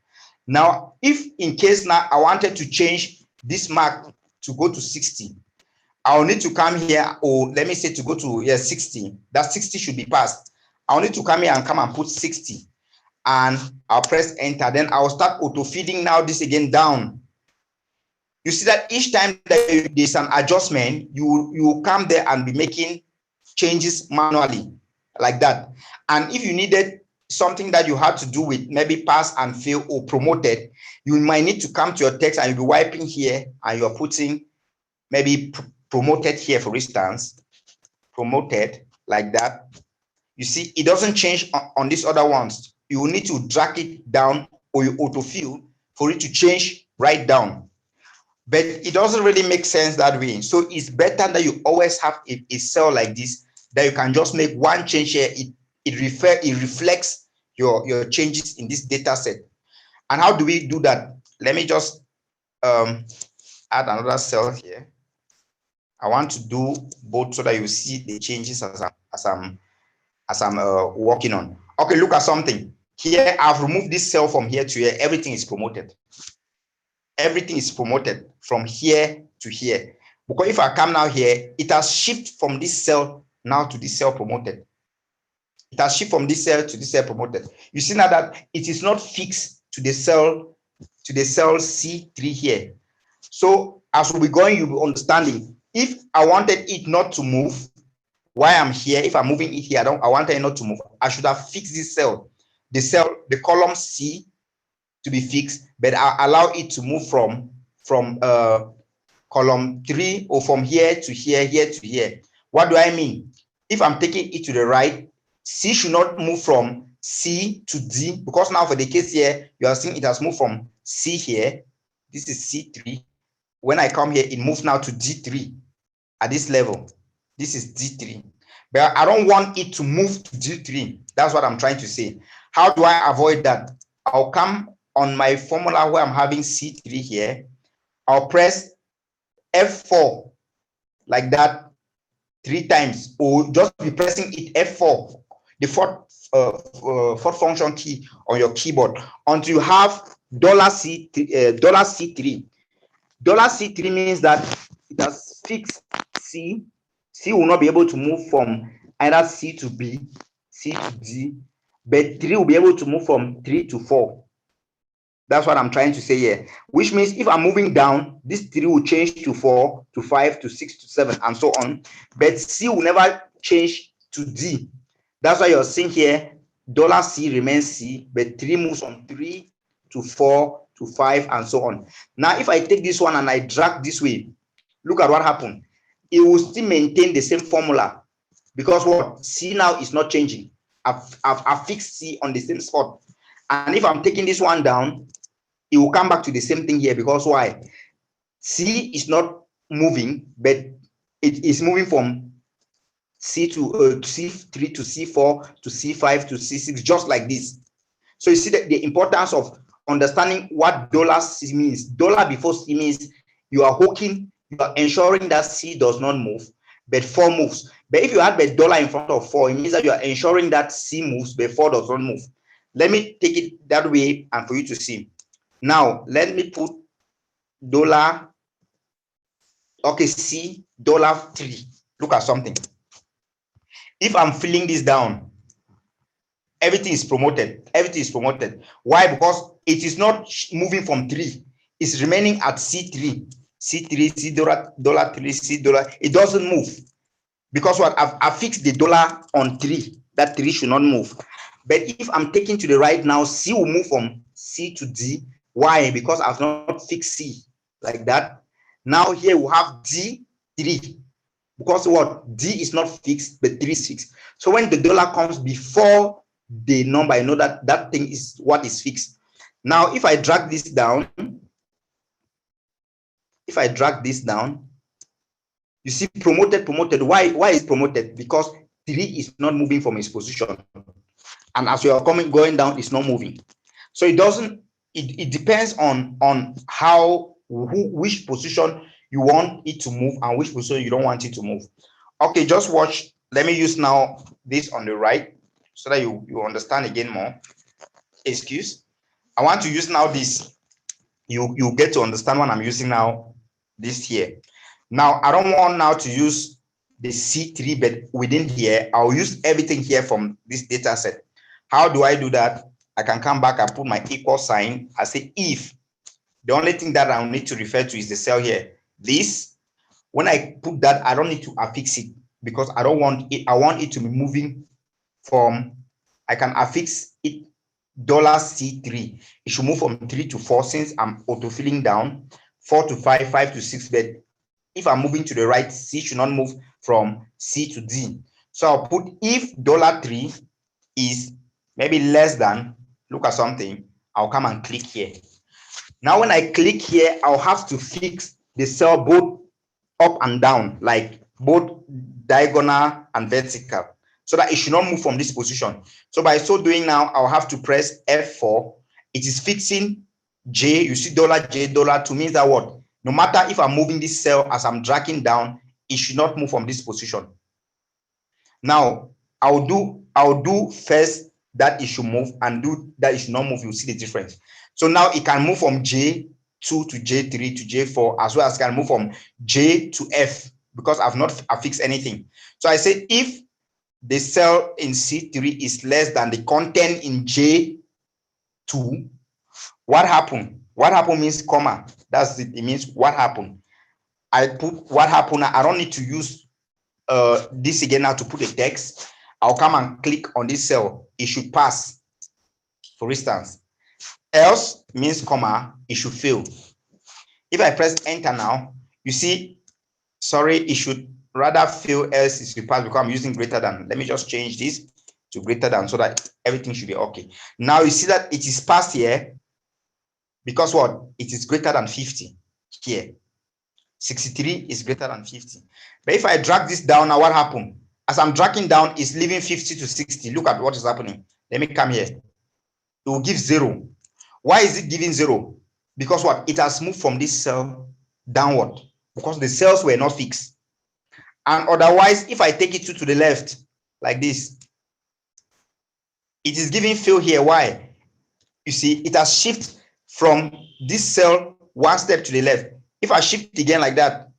Now, if in case now I wanted to change this mark to go to 60, I'll need to come here, or let me say to go to 60. That 60 should be passed. I'll need to come here and come and put 60. And I'll press enter. Then I'll start auto feeding now this again down. You see that each time that there's an adjustment, you will come there and be making changes manually like that. And if you needed something that you had to do with maybe pass and fail or promoted, you might need to come to your text and you'll be wiping here and you're putting maybe promoted here, for instance, promoted like that. You see, it doesn't change on these other ones. You will need to drag it down or you autofill for it to change right down. But it doesn't really make sense that way. So it's better that you always have a cell like this that you can just make one change here. It reflects your changes in this data set. And how do we do that? Let me just add another cell here. I want to do both so that you see the changes as I'm working on. Okay, look at something. Here, I've removed this cell from here to here. Everything is promoted. Everything is promoted from here to here. Because if I come now here, it has shifted from this cell now to this cell promoted. It has shifted from this cell to this cell promoted. You see now that it is not fixed to the cell C3 here. So as we'll be going, you'll be understanding If I wanted it not to move, why I'm here, if I'm moving it here, I want it not to move. I should have fixed this cell, the column C to be fixed, but I allow it to move from column 3 or from here to here, here to here. What do I mean? If I'm taking it to the right, C should not move from C to D, because now for the case here, you are seeing it has moved from C here. This is C3. When I come here, it moves now to D3 at this level. This is D3. But I don't want it to move to D3. That's what I'm trying to say. How do I avoid that? I'll come on my formula where I'm having C3 here. I'll press F4 like that 3 times, or just be pressing it F4, the fourth function key on your keyboard, until you have $C3. $C3 means that it has fixed C. C will not be able to move from either C to B, C to D, but 3 will be able to move from 3 to 4. That's what I'm trying to say here, which means if I'm moving down, this 3 will change to 4, to 5, to 6, to 7, and so on. But C will never change to D. That's why you're seeing here, $C remains C, but 3 moves from 3 to 4 to 5, and so on. Now, if I take this one and I drag this way, look at what happened. It will still maintain the same formula, because what? C now is not changing. I've fixed C on the same spot. And if I'm taking this one down, it will come back to the same thing here, because why? C is not moving, but it is moving from C to C3 to C4 to C5 to C6, just like this. So you see that the importance of understanding what $C means. Dollar before C means you are hooking, you are ensuring that C does not move, but 4 moves. But if you add the dollar in front of 4, it means that you are ensuring that C moves, but 4 does not move. Let me take it that way and for you to see. Now, let me put dollar, okay, C, $3. Look at something. If I'm filling this down, everything is promoted. Everything is promoted. Why? Because it is not moving from 3. It's remaining at C3. C3, C $3, C $. It doesn't move. Because what? I've fixed the dollar on 3. That 3 should not move. But if I'm taking to the right now, C will move from C to D. Why? Because I've not fixed C like that. Now here we have D3. Because what? D is not fixed, but 3 is fixed. So when the dollar comes before the number, I know that that thing is what is fixed. Now, if I drag this down, you see promoted. Why is promoted? Because 3 is not moving from its position. And as you are going down, it's not moving. So it doesn't, it depends on how, which position you want it to move and which position you don't want it to move. Okay, just watch. Let me use now this on the right so that you understand again more. Excuse. I want to use now this. You get to understand what I'm using now, this here. Now, I don't want now to use the C3, but within here, I'll use everything here from this data set. How do I do that? I can come back, I put my equal sign. I say if. The only thing that I'll need to refer to is the cell here. This, when I put that, I don't need to affix it because I don't want it. I want it to be moving from, I can affix it $C3. It should move from 3 to 4 since I'm auto-filling down, 4 to 5, 5 to 6, but if I'm moving to the right, C should not move from C to D. So I'll put if $3 is maybe less than, look at something, I'll come and click here. Now, when I click here, I'll have to fix the cell both up and down, like both diagonal and vertical, so that it should not move from this position. So by so doing now, I'll have to press F4. It is fixing J. You see $J, $2 means that what? No matter if I'm moving this cell as I'm dragging down, it should not move from this position. Now, I'll do first that it should move and do that it should not move. You'll see the difference. So now it can move from J2 to J3 to J4, as well as can move from J to F because I've not affixed anything. So I say if the cell in C3 is less than the content in J2, what happened? What happened means comma. That's it. It means what happened. I put what happened. I don't need to use this again now to put a text. I'll come and click on this cell. It should pass, for instance. Else means comma, it should fail. If I press enter now, you see, sorry, it should rather fail, else it should pass, because I'm using greater than. Let me just change this to greater than so that everything should be okay. Now you see that it is passed here because what? It is greater than 50 here. 63 is greater than 50. But if I drag this down, now what happened? As I'm dragging down, it's leaving 50 to 60. Look at what is happening. Let me come here. It will give 0. Why is it giving 0? Because what? It has moved from this cell downward because the cells were not fixed. And otherwise, if I take it to the left, like this, it is giving fail here. Why? You see, it has shifted from this cell one step to the left. If I shift again like that,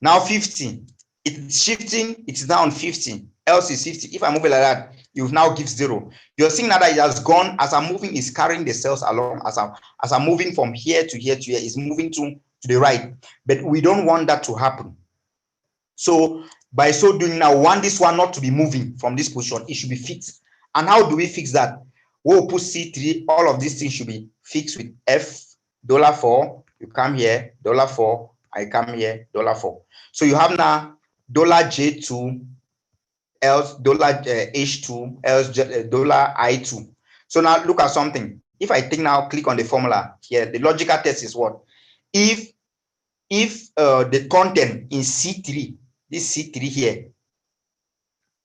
now 50, it's shifting, it's now on 50, else is 50. If I move it like that, you now give 0. You're seeing now that it has gone, as I'm moving, is carrying the cells along. As I'm moving from here to here to here, it's moving to the right. But we don't want that to happen. So by so doing now, want this one not to be moving from this position, it should be fixed. And how do we fix that? We'll put C3, all of these things should be fixed with F, $4, you come here, $4, I come here, $4. So you have now $J2, else $H2, else $I2. So now look at something. If I take now, click on the formula here, the logical test is what? If the content in C3, this C3 here,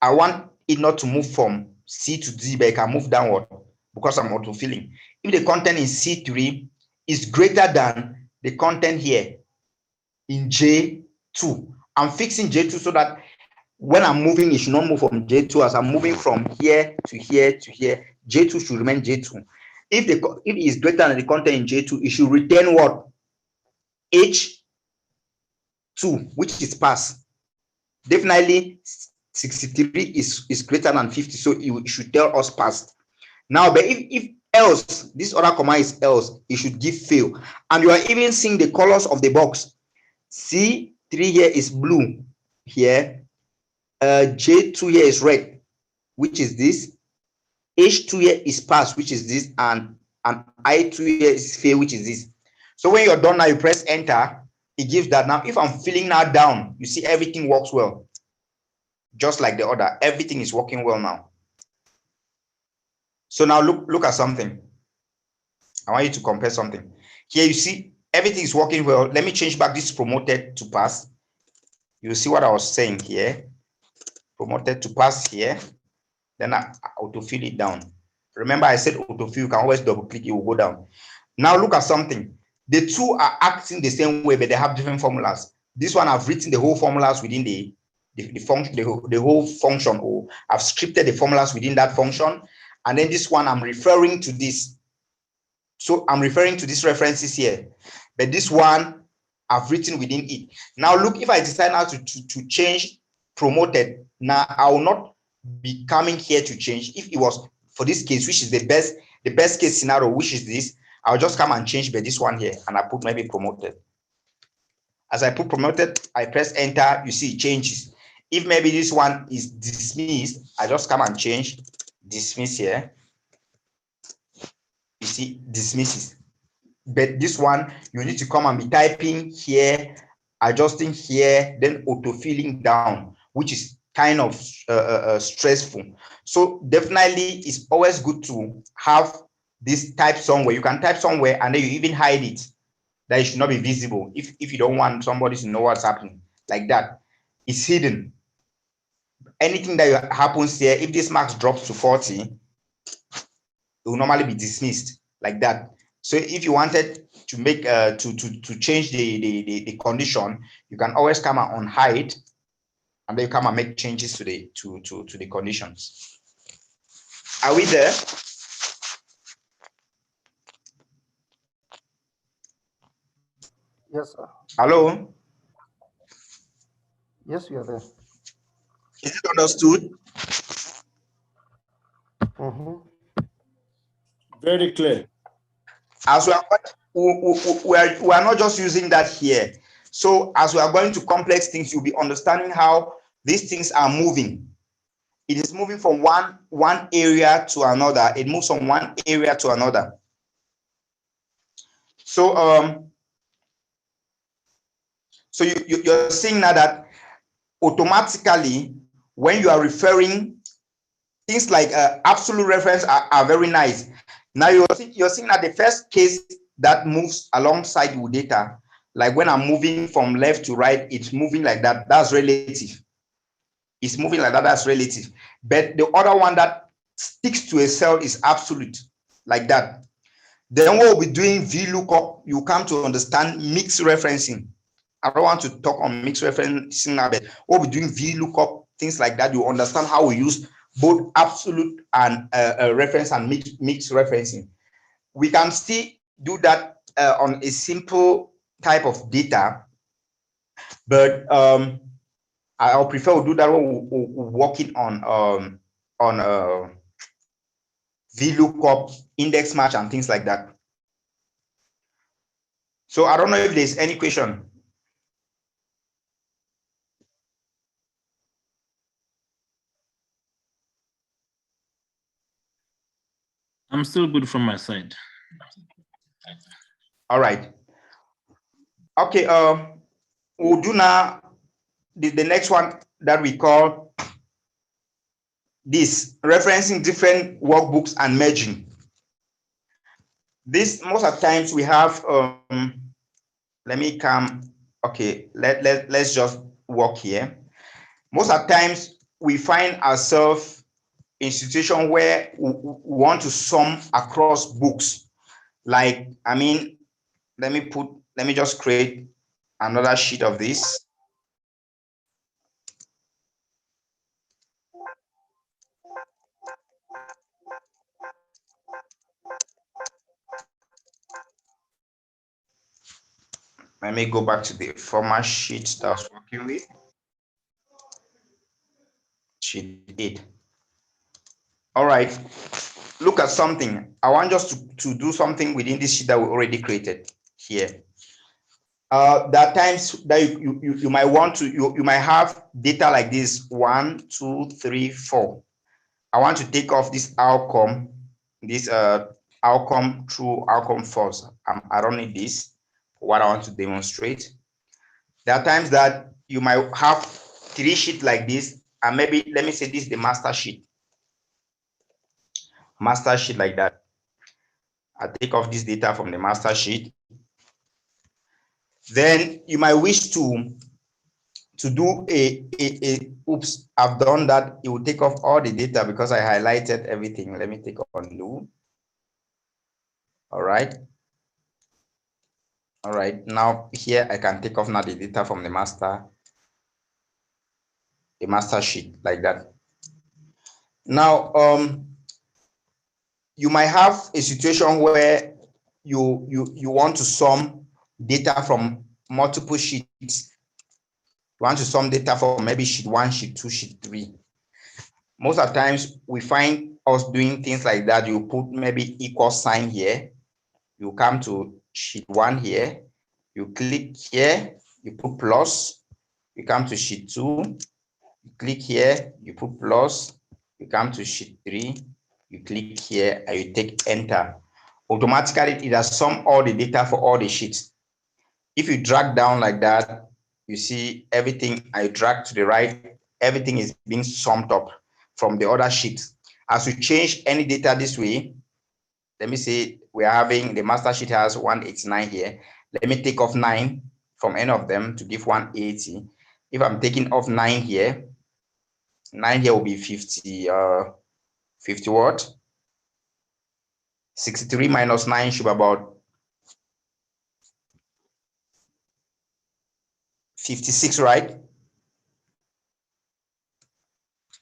I want it not to move from C to D, but it can move downward because I'm autofilling. If the content in C3 is greater than the content here in J2, I'm fixing J2 so that when I'm moving, it should not move from J2. As I'm moving from here to here to here, J2 should remain J2. If it is greater than the content in J2, it should return what? H2, which is pass. Definitely 63 is greater than 50, so it should tell us passed. Now, but if else, this other command is else, it should give fail. And you are even seeing the colors of the box. C3 here is blue here. J2 here is red, which is this. H2 here is pass, which is this, and I2 here is fail, which is this. So when you're done now, you press enter, it gives that. Now, if I'm filling now down, you see everything works well. Just like the other, everything is working well now. So now look at something. I want you to compare something. Here you see everything is working well. Let me change back this promoted to pass. You see what I was saying here. Promoted to pass here. Then I autofill it down. Remember I said autofill, you can always double click, it will go down. Now look at something. The two are acting the same way, but they have different formulas. This one I've written the whole formulas within the function, the whole function, or I've scripted the formulas within that function. And then this one I'm referring to this. So I'm referring to these references here, but this one I've written within it. Now look, if I decide now to change promoted, now I will not be coming here to change. If it was for this case, which is the best case scenario, which is this, I'll just come and change by this one here, and I put maybe promoted. As I put promoted, I press enter, you see it changes. If maybe this one is dismissed, I just come and change dismiss here. You see, dismisses. But this one, you need to come and be typing here, adjusting here, then autofilling down, which is kind of stressful. So definitely, it's always good to have this type somewhere. You can type somewhere and then you even hide it, that it should not be visible. If you don't want somebody to know what's happening, like that, it's hidden. Anything that happens here, if this marks drops to 40, it will normally be dismissed like that. So if you wanted to make to change the condition, you can always come and unhide, and then you come and make changes to the conditions. Are we there? Yes, sir. Hello? Yes, we are there. Is it understood? Very clear. As we are not just using that here. So as we are going to complex things, you'll be understanding how these things are moving. It is moving from one area to another. It moves from one area to another. So you're seeing now that automatically when you are referring, things like absolute reference are very nice. Now you're seeing that the first case that moves alongside with data, like when I'm moving from left to right, it's moving like that. That's relative. It's moving like that. That's relative. But the other one that sticks to a cell is absolute, like that. Then what we'll be doing VLOOKUP, you come to understand mixed referencing. I don't want to talk on mixed referencing now, but what we're doing VLOOKUP, things like that, you understand how we use both absolute and reference and mixed referencing. We can still do that on a simple type of data, but I'll prefer to do that when we're working on VLOOKUP, index match, and things like that. So I don't know if there's any question. I'm still good from my side. All right. Okay. We'll do now the next one that we call this referencing different workbooks and merging. This most of the times we have. Let me come. Okay. Let's just work here. Most of the times we find ourselves in situation where we want to sum across books. Like, I mean, let me just create another sheet of this. Let me go back to the former sheet that I was working with. Sheet 8. All right. Look at something. I want us to do something within this sheet that we already created here. There are times that you might want to, you might have data like this, 1, 2, 3, 4. I want to take off this outcome, outcome true, outcome false. I don't need this for what I want to demonstrate. There are times that you might have 3 sheets like this, and maybe let me say this is the master sheet. Master sheet like that. I take off this data from the master sheet. Then you might wish to do oops, I've done that. It will take off all the data because I highlighted everything. Let me take off undo. All right. All right. Now here I can take off now the data from the master sheet like that. Now you might have a situation where you want to sum data from multiple sheets. You want to sum data from maybe sheet 1, sheet 2, sheet 3. Most of the times we find us doing things like that. You put maybe equal sign here. You come to sheet 1 here. You click here. You put plus. You come to sheet 2. You click here. You put plus. You come to sheet 3. You click here and you take enter. Automatically, it has summed all the data for all the sheets. If you drag down like that, you see everything I drag to the right, everything is being summed up from the other sheets. As you change any data this way, let me say we are having the master sheet has 189 here. Let me take off 9 from any of them to give 180. If I'm taking off 9 here, 9 here will be 50 what? 63 minus 9 should be about 56, right?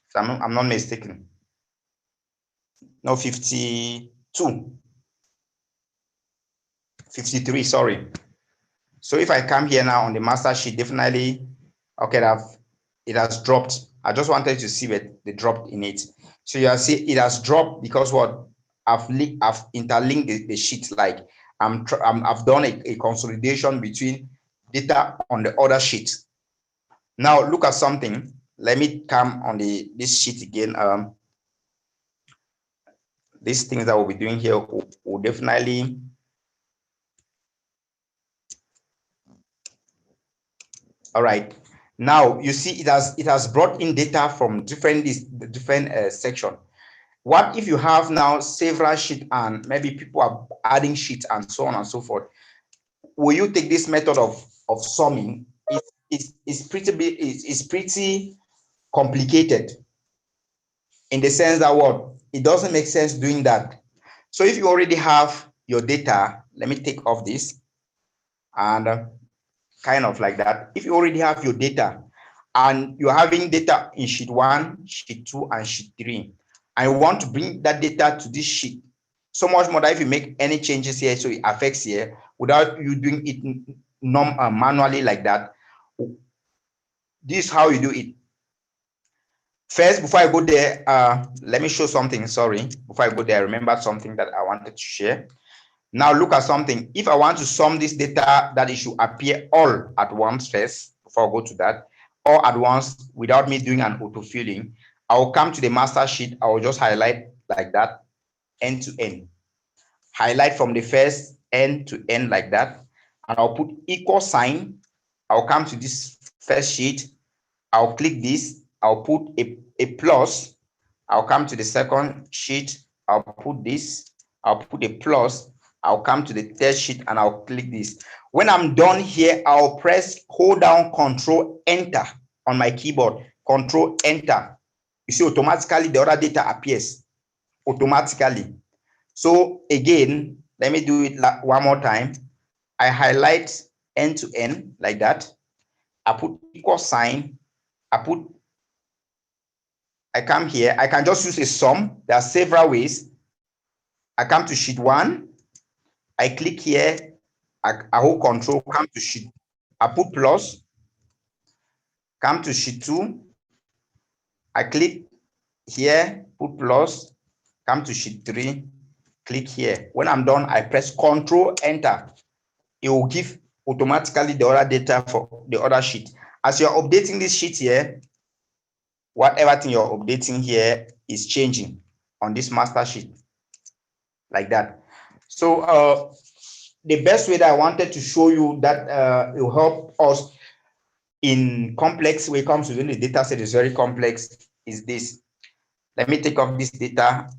If I'm not mistaken. No, 52. 53, sorry. So if I come here now on the master sheet, definitely, okay, it has dropped. I just wanted to see that they dropped in it. So you see it has dropped because what? I've interlinked the sheets. Like I've done a consolidation between data on the other sheet. Now look at something. Let me come on this sheet again. These things that we'll be doing here will definitely all right. Now you see it has brought in data from different section. What if you have now several sheets and maybe people are adding sheets and so on and so forth? Will you take this method of summing? It's pretty complicated in the sense that what it doesn't make sense doing that. So if you already have your data, let me take off this and kind of like that. If you already have your data and you're having data in sheet 1, sheet 2, and sheet 3, and you want to bring that data to this sheet, so much more that if you make any changes here, so it affects here without you doing it manually like that, this is how you do it. First, before I go there, let me show something. Sorry, before I go there, I remembered something that I wanted to share. Now look at something. If I want to sum this data, that it should appear all at once first, before I go to that, all at once without me doing an auto-filling, I will come to the master sheet. I will just highlight like that, end to end. Highlight from the first end to end like that. And I'll put equal sign. I'll come to this first sheet. I'll click this. I'll put a plus. I'll come to the second sheet. I'll put this. I'll put a plus. I'll come to the third sheet and I'll click this. When I'm done here, I'll hold down Control Enter on my keyboard. Control Enter. You see, automatically the other data appears automatically. So again, let me do it one more time. I highlight end to end like that. I put equal sign. I come here. I can just use a sum. There are several ways. I come to sheet 1. I click here. I hold Control, come to sheet. I put plus. Come to sheet 2. I click here, put plus. Come to sheet 3. Click here. When I'm done, I press Control Enter. It will give automatically the other data for the other sheet. As you're updating this sheet here, whatever thing you're updating here is changing on this master sheet like that. So the best way that I wanted to show you that it will help us in complex way comes within the data set is very complex is this. Let me take off this data.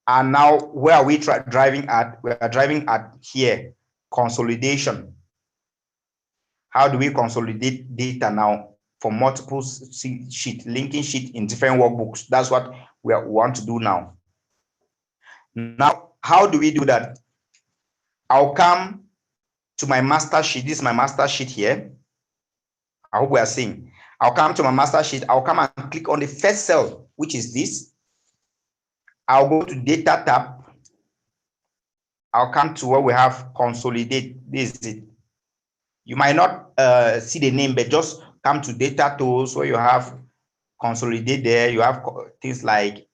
And now where are we driving at? We are driving at here, consolidation. How do we consolidate data now for multiple sheet, linking sheet in different workbooks? That's what we want to do now. Now, how do we do that? I'll come to my master sheet. This is my master sheet here. I hope we are seeing. I'll come to my master sheet. I'll come and click on the first cell, which is this. I'll go to data tab. I'll come to where we have consolidate. This is it. You might not see the name, but just come to data tools where you have consolidate there. You have things like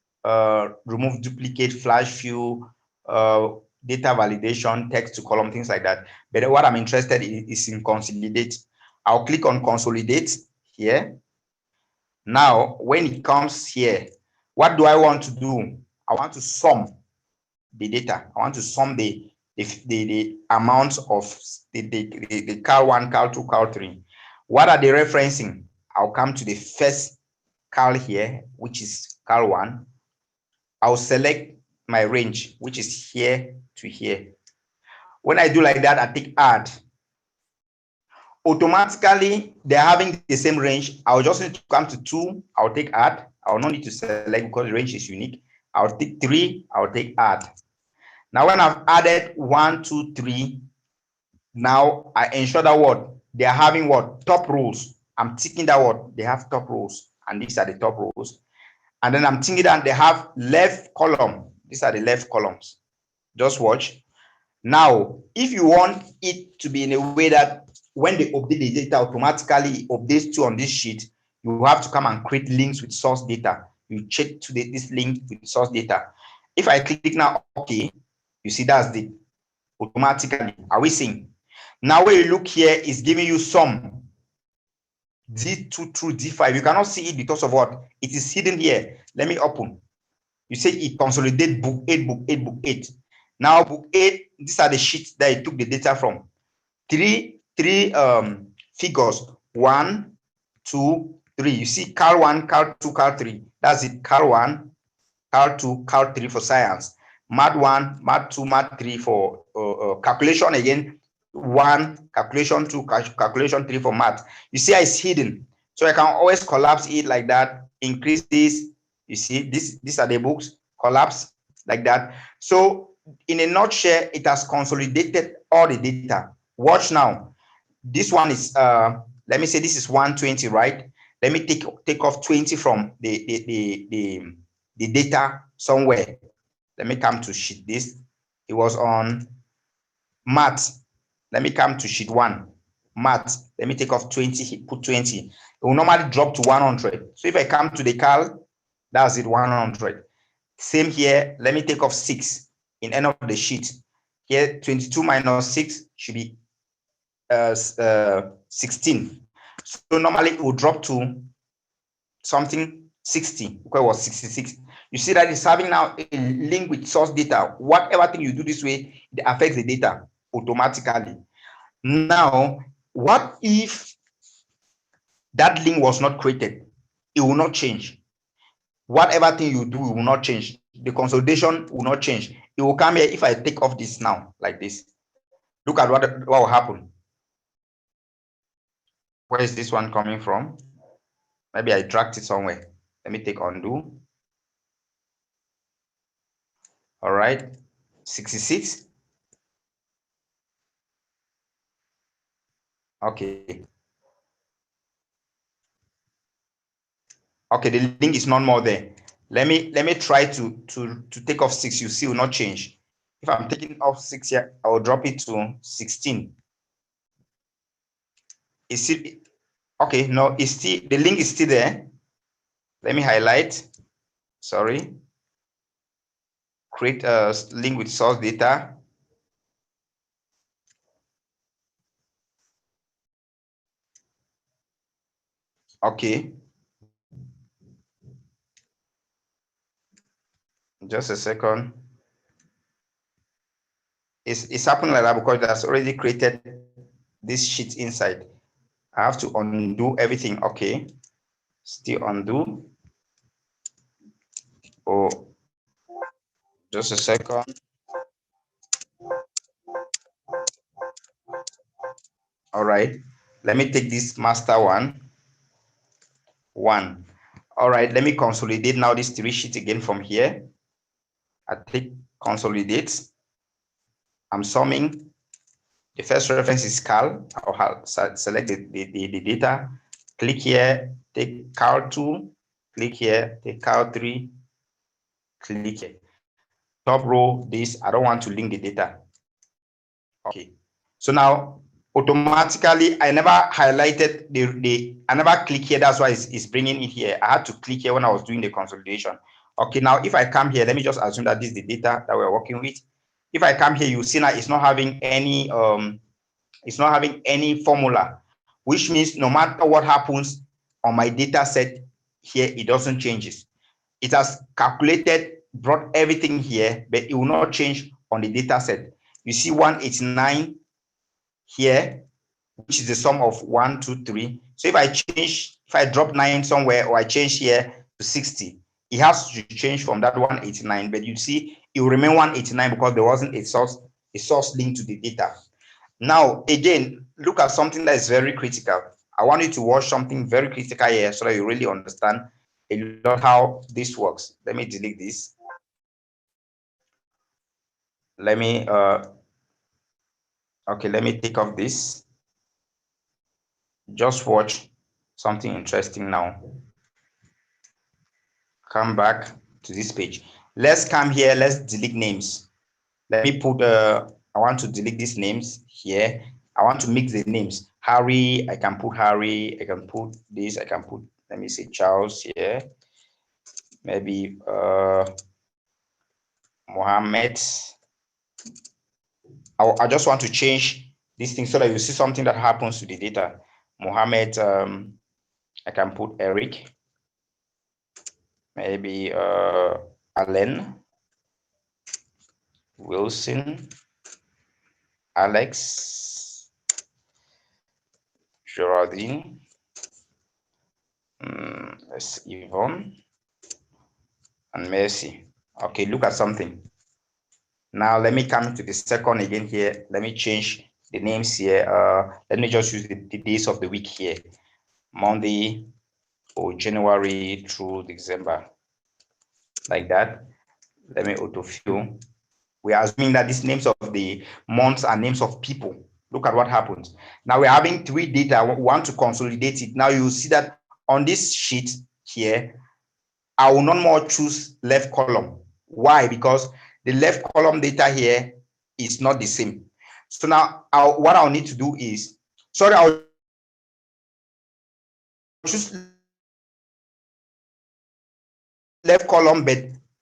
remove duplicate, flash fill, data validation, text to column, things like that. But what I'm interested in is in consolidate. I'll click on consolidate here. Now, when it comes here, what do I want to do? I want to sum the data. I want to sum the amounts of the cal 1, cal 2, cal 3. What are they referencing? I'll come to the first cal here, which is cal 1. I'll select my range, which is here to here. When I do like that, I take add. Automatically, they're having the same range. I'll just need to come to 2. I'll take add. I'll not need to select because the range is unique. I'll take 3. I'll take add. Now, when I've added 1, 2, 3, now I ensure that what they're having what top rows. I'm ticking that what they have top rows, and these are the top rows. And then I'm thinking that they have left column. These are the left columns. Just watch. Now, if you want it to be in a way that when they update the data automatically updates to on this sheet, you have to come and create links with source data. You check to this link with source data. If I click now, okay, you see that's the automatically. Are we seeing? Now when you look here, it's giving you sum D2 through D5. You cannot see it because of what? It is hidden here. Let me open. You say it consolidate book 8, book 8, book 8. Now book 8, these are the sheets that it took the data from. Three figures, 1, 2, 3. You see cal 1, cal 2, cal 3. That's it. Cal 1, cal 2, cal 3 for science. Math 1, math 2, math 3 for calculation again. 1, calculation 2, calculation 3 for math. You see how it's hidden. So I can always collapse it like that, increase this. You see, these are the books, collapse like that. So in a nutshell, it has consolidated all the data. Watch now. This one is, let me say this is 120, right? Let me take off 20 from the data somewhere. Let me come to sheet this. It was on math. Let me come to sheet 1. Math. Let me take off 20, put 20. It will normally drop to 100. So if I come to the cal, that's it, 100. Same here. Let me take off 6 in end of the sheet. Here, 22 minus 6 should be 16. So normally it will drop to something 60, okay, was 66. You see that it's having now a link with source data. Whatever thing you do this way, it affects the data automatically. Now, what if that link was not created? It will not change. Whatever thing you do will not change. The consolidation will not change. It will come here. If I take off this now, like this, look at what will happen. Where is this one coming from? Maybe I dragged it somewhere. Let me take undo. All right, 66. Okay. Okay, the link is not more there. Let me try to take off 6. You see, it will not change. If I'm taking off 6 here, I will drop it to 16. Is it okay? No, it's still, the link is still there. Let me highlight. Sorry. Create a link with source data. Okay. Just a second. It's happening like that because that's already created this sheet inside. I have to undo everything. Okay. Still undo. Oh, just a second. All right. Let me take this master one. All right. Let me consolidate now this 3 sheets again from here. I take consolidate. I'm summing. The first reference is cal. I'll select the data. Click here. Take cal 2. Click here. Take cal 3. Click here. Top row, this, I don't want to link the data. Okay. So now automatically I never highlighted I never click here. That's why it's bringing it here. I had to click here when I was doing the consolidation. Okay, now if I come here, let me just assume that this is the data that we're working with. If I come here, you see now it's not having any formula, which means no matter what happens on my data set here, it doesn't change. It has calculated, brought everything here, but it will not change on the data set. You see 189 here, which is the sum of 1, 2, 3. So if I drop 9 somewhere or I change here to 60, it has to change from that 189. But you see, it will remain 189 because there wasn't a source linked to the data. Now, again, look at something that is very critical. I want you to watch something very critical here so that you really understand a lot how this works. Let me delete this. Let me let me take off this. Just watch something interesting now. Come back to this page. Let's come here. Let's delete names. Let me put I want to delete these names here. I want to mix the names. Harry, I can put Harry. I can put this. I can put, let me say Charles here. Maybe Mohammed. I just want to change this thing so that you see something that happens to the data. Mohammed, I can put Eric, maybe Allen, Wilson, Alex, Geraldine, Yvonne, and Mercy. Okay, look at something. Now let me come to the second again here. Let me change the names here. Let me just use the days of the week here. Monday or January through December. Like that. Let me autofill. We are assuming that these names of the months are names of people. Look at what happens. Now we're having three data. We want to consolidate it. Now you see that on this sheet here, I will not more choose left column. Why? Because the left column data here is not the same. So now what I'll need to do is, sorry, I'll choose left column, but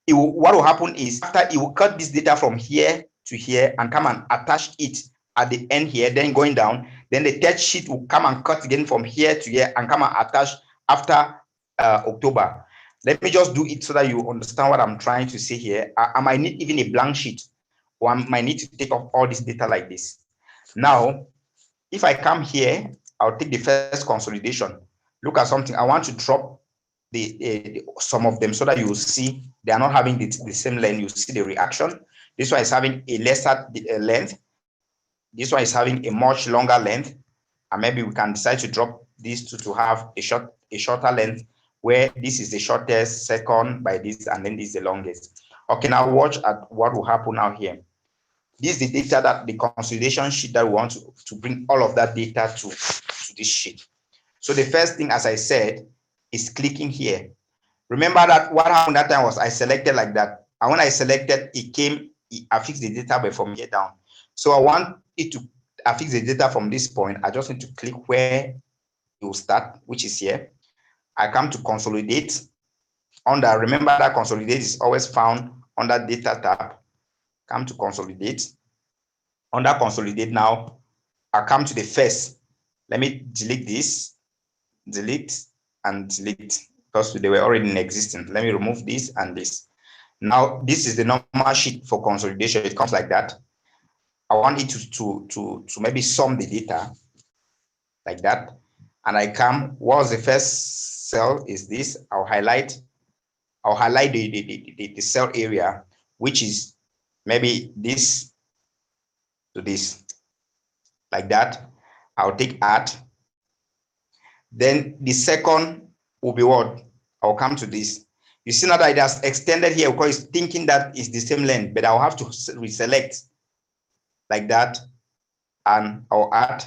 what will happen is after it will cut this data from here to here and come and attach it at the end here, then going down, then the third sheet will come and cut again from here to here and come and attach after October. Let me just do it so that you understand what I'm trying to say here. I might need even a blank sheet, or I might need to take off all this data like this. Now, if I come here, I'll take the first consolidation. Look at something. I want to drop some of them so that you will see they are not having the same length. You see the reaction. This one is having a lesser length. This one is having a much longer length. And maybe we can decide to drop these two to have a shorter length, where this is the shortest, second by this, and then this is the longest. Okay, now watch at what will happen now here. This is the data that the consolidation sheet that we want to bring all of that data to this sheet. So the first thing, as I said, is clicking here. Remember that what happened that time was I selected like that. And when I selected, it came, I fixed the data but from here down. So I want it to affix the data from this point. I just need to click where it will start, which is here. I come to consolidate. Under, remember that consolidate is always found under data tab. Come to consolidate. Under consolidate now, I come to the first. Let me delete this, delete and delete, because they were already in existence. Let me remove this and this. Now, this is the normal sheet for consolidation. It comes like that. I want it to maybe sum the data like that. And I come, what's the first cell is this. I'll highlight the cell area, which is maybe this to this, like that. I'll take add. Then the second will be what? I'll come to this. You see now that it has extended here because it's thinking that it's the same length, but I'll have to reselect like that, and I'll add.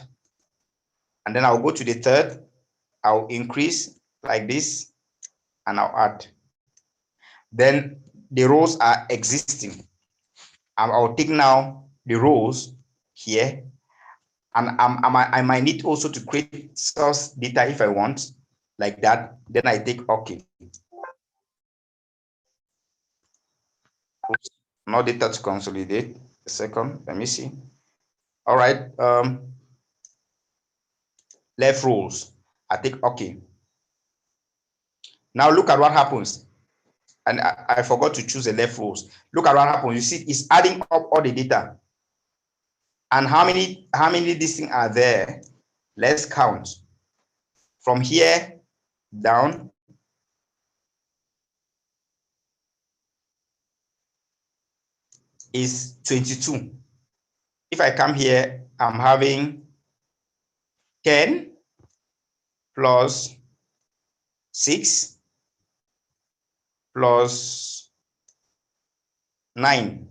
And then I'll go to the third, I'll increase like this, and I'll add. Then the rows are existing. I'll take now the rows here, and I might need also to create source data if I want, like that. Then I take OK. Oops, no data to consolidate. A second, let me see. All right, left rows. I take OK. Now look at what happens. And I forgot to choose the left rows. Look at what happens. You see, it's adding up all the data. And how many these things are there? Let's count. From here down, is 22. If I come here, I'm having 10 plus 6 plus 9.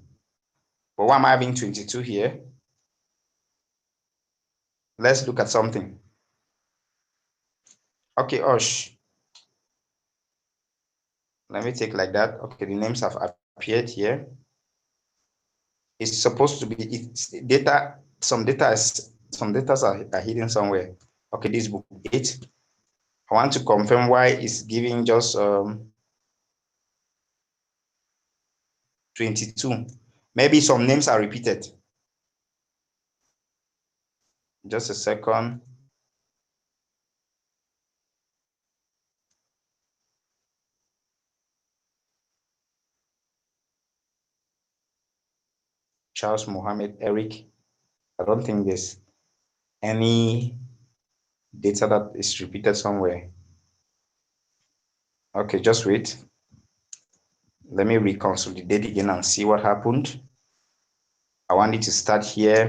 But why am I having 22 here? Let's look at something. Okay, Osh. Let me take like that. Okay, the names have appeared here. It's supposed to be it's data. Some data are hidden somewhere. Okay, this book 8. I want to confirm why it's giving just 22. Maybe some names are repeated. Just a second. Charles Mohammed Eric. I don't think there's any data that is repeated somewhere. Okay, just wait. Let me reconsolidate again and see what happened. I want it to start here,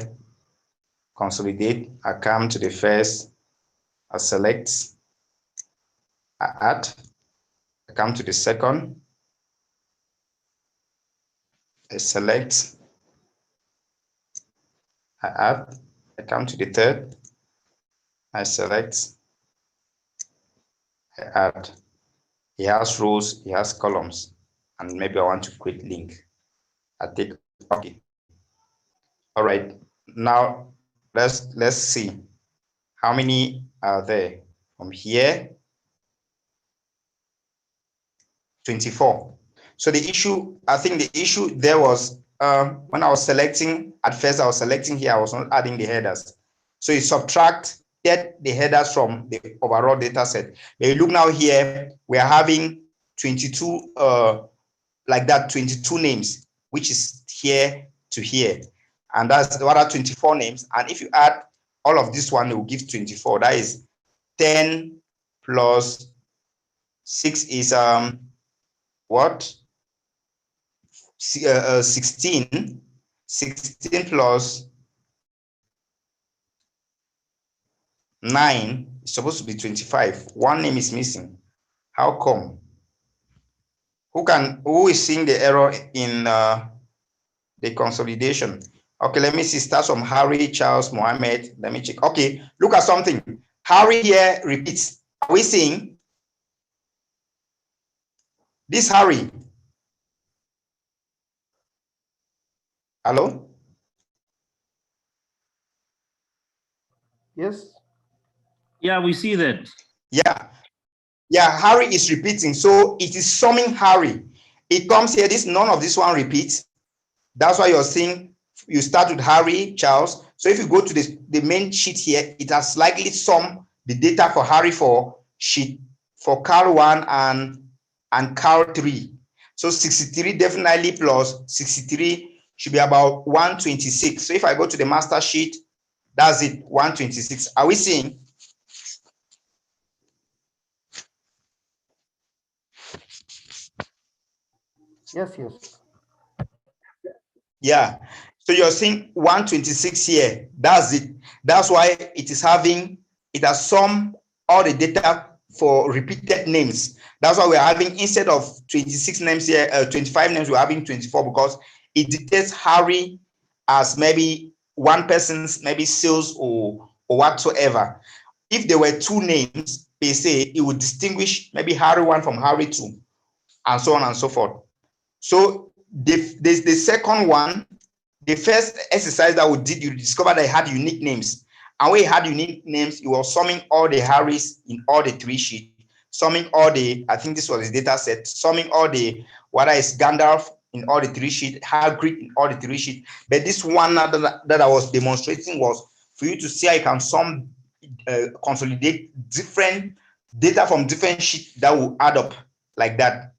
consolidate. I come to the first, I select, I add, I come to the second, I select, I add, I come to the third, I select, I add. It has rows, it has columns, and maybe I want to create link. I take okay. All right, now let's see how many are there from here. 24. So the issue, I think the issue there was when I was selecting, at first I was selecting here, I was not adding the headers. So you subtract the headers from the overall data set. But you look now here, we are having 22, like that, 22 names, which is here to here. And that's what are 24 names. And if you add all of this one, it will give 24. That is 10 plus 6 is what? 16. 16 plus 9 is supposed to be 25. One name is missing. How come? Who is seeing the error in the consolidation? Okay, let me see. Start from Harry, Charles, Mohammed. Let me check. Okay, look at something. Harry here repeats. Are we seeing this Harry? Hello? Yes. Yeah, we see that. Yeah. Yeah, Harry is repeating. So it is summing Harry. It comes here. None of this one repeats. That's why you're seeing you start with Harry, Charles. So if you go to the main sheet here, it has slightly summed the data for Harry for sheet for Carl 1 and Carl 3. So 63 definitely plus 63 should be about 126. So if I go to the master sheet, that's it, 126. Are we seeing? Yes, yes. Yeah. So you're seeing 126 here. That's it. That's why it has summed all the data for repeated names. That's why we're having, instead of 26 names here, 25 names, we're having 24 because it detects Harry as maybe one person's maybe sales or whatsoever. If there were two names per se, it would distinguish maybe Harry 1 from Harry 2 and so on and so forth. So the second one, the first exercise that we did, you discovered that it had unique names. And when it had unique names, you were summing all the Harrys in all the three sheets, summing all the, I think this was the data set, summing all the, whether it's Gandalf in all the three sheets, Hagrid in all the three sheets. But this one that I was demonstrating was for you to see how you can sum, consolidate different data from different sheets that will add up like that.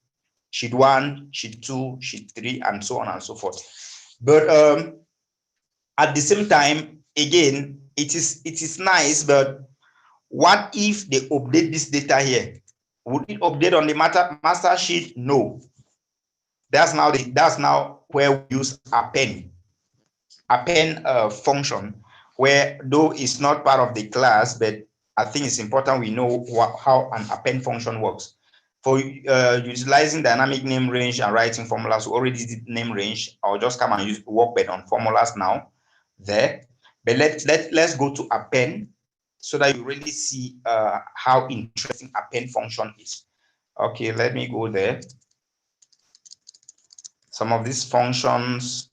Sheet 1, sheet 2, sheet 3, and so on and so forth. But at the same time, again, it is nice, but what if they update this data here? Would it update on the master sheet? No. That's now where we use append function, where though it's not part of the class, but I think it's important we know how an append function works. For utilizing dynamic name range and writing formulas, we already did name range. I'll just come and use workbench on formulas now there. But let's go to append so that you really see how interesting append function is. Okay, let me go there. Some of these functions,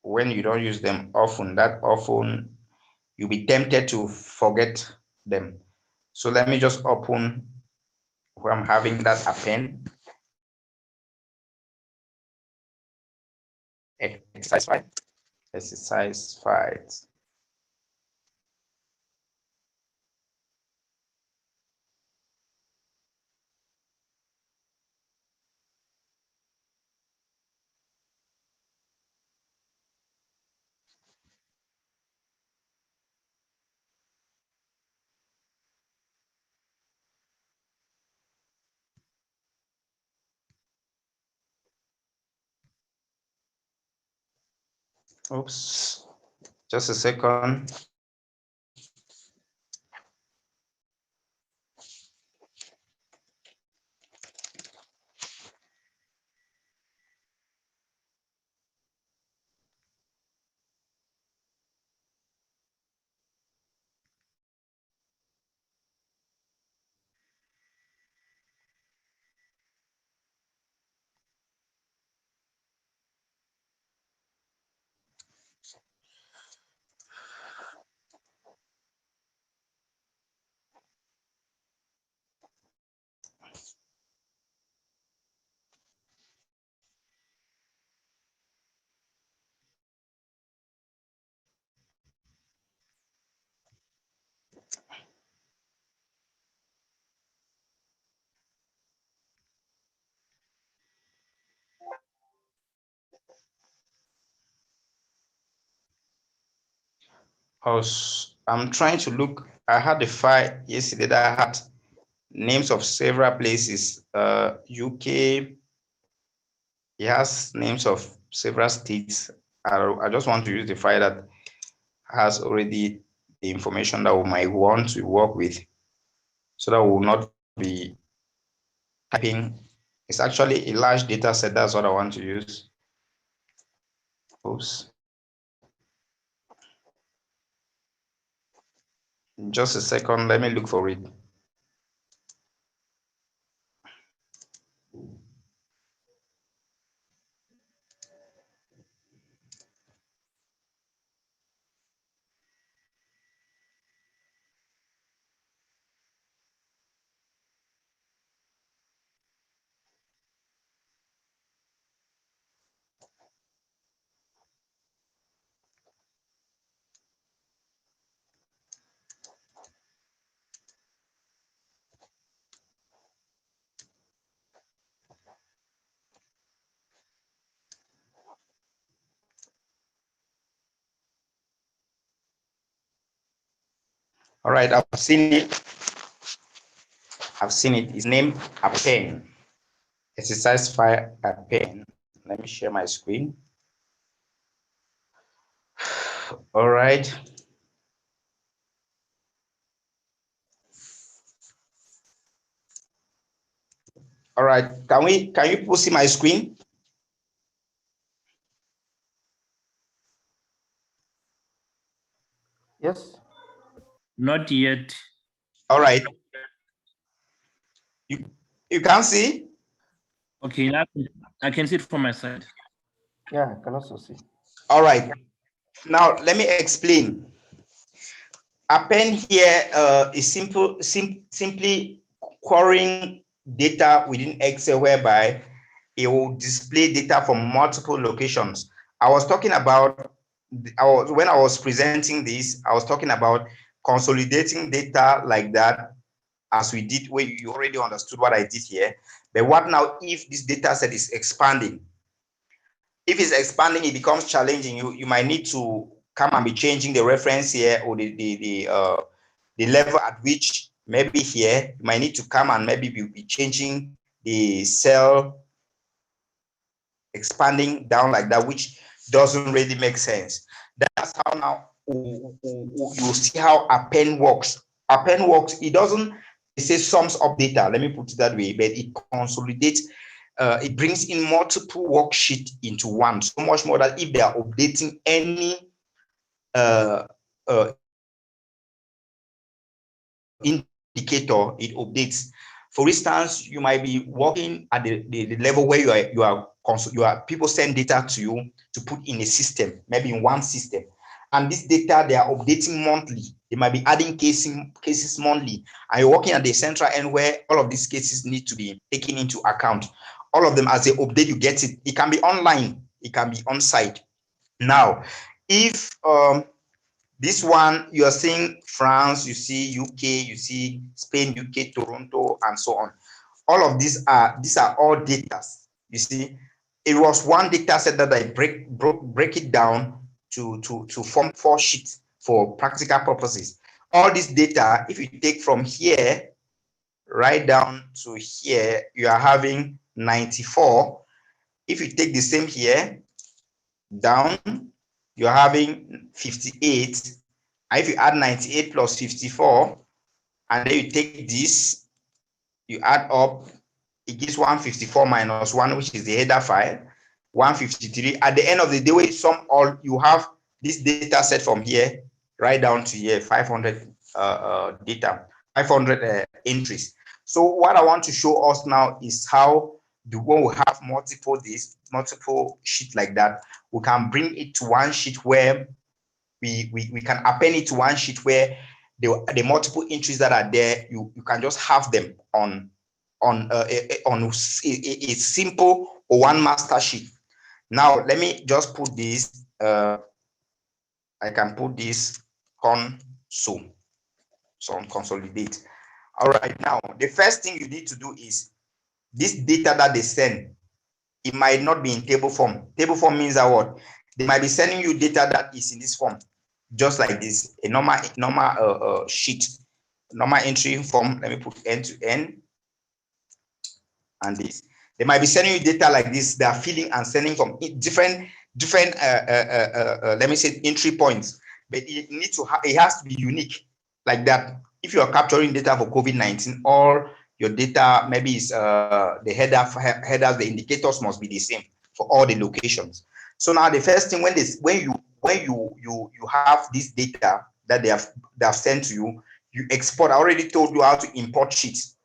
when you don't use them often, you'll be tempted to forget them. So let me just open where I'm having that append. Exercise 5. Exercise 5. Oops, just a second. I'm trying to look. I had a file yesterday that had names of several places. UK. It has names of several states. I just want to use the file that has already the information that we might want to work with, so that we will not be typing. It's actually a large data set. That's what I want to use. Oops. Just a second. Let me look for it. All right, I've seen it. It's named Append. Exercise file Append. Let me share my screen. All right. All right. Can you people see my screen? Yes. Not yet. All right. You can see? Okay, now I can see it from my side. Yeah, I can also see. All right. Now let me explain. Append here is simply querying data within Excel, whereby it will display data from multiple locations. I was talking about, when I was presenting this, I was talking about consolidating data like that, as we did, where you already understood what I did here. But what now if this data set is expanding? If it's expanding, it becomes challenging. You might need to come and be changing the reference here, or the level at which, maybe here you might need to come and maybe be changing the cell, expanding down like that, which doesn't really make sense. That's how now you see how Append works. Append works. It doesn't say sums up data. Let me put it that way, but it consolidates. It brings in multiple worksheet into one. So much more that if they are updating any indicator, it updates. For instance, you might be working at the level where you are people send data to you to put in a system, maybe in one system, and this data they are updating monthly. They might be adding cases monthly, and you're working at the central end where all of these cases need to be taken into account. All of them, as they update, you get it. It can be online, it can be on site. Now, if this one, you are seeing France, you see UK, you see Spain, UK, Toronto, and so on. All of these are all data. You see, it was one data set that I break it down to form 4 sheets for practical purposes. All this data, if you take from here right down to here, you are having 94. If you take the same here down, you're having 58. And if you add 98 plus 54, and then you take this, you add up, it gives 154 minus 1, which is the header file, 153. At the end of the day, when you sum all, you have this data set from here right down to here, 500 data, 500 entries. So what I want to show us now is how when we have multiple sheets like that, we can bring it to one sheet where we can append it to one sheet where the multiple entries that are there, you can just have them on a simple or one master sheet. Now let me just put this. I can put this console, so on consolidate. All right, now the first thing you need to do is this data that they send. It might not be in table form. Table form means that what? They might be sending you data that is in this form, just like this, a normal sheet, normal entry form. Let me put end to end, and this. They might be sending you data like this. They are filling and sending from different let me say entry points, but it has to be unique like that. If you are capturing data for COVID-19, or your data maybe is the headers, the indicators must be the same for all the locations. So now the first thing, when you have this data that they have sent to you, you export. I already told you how to import sheets.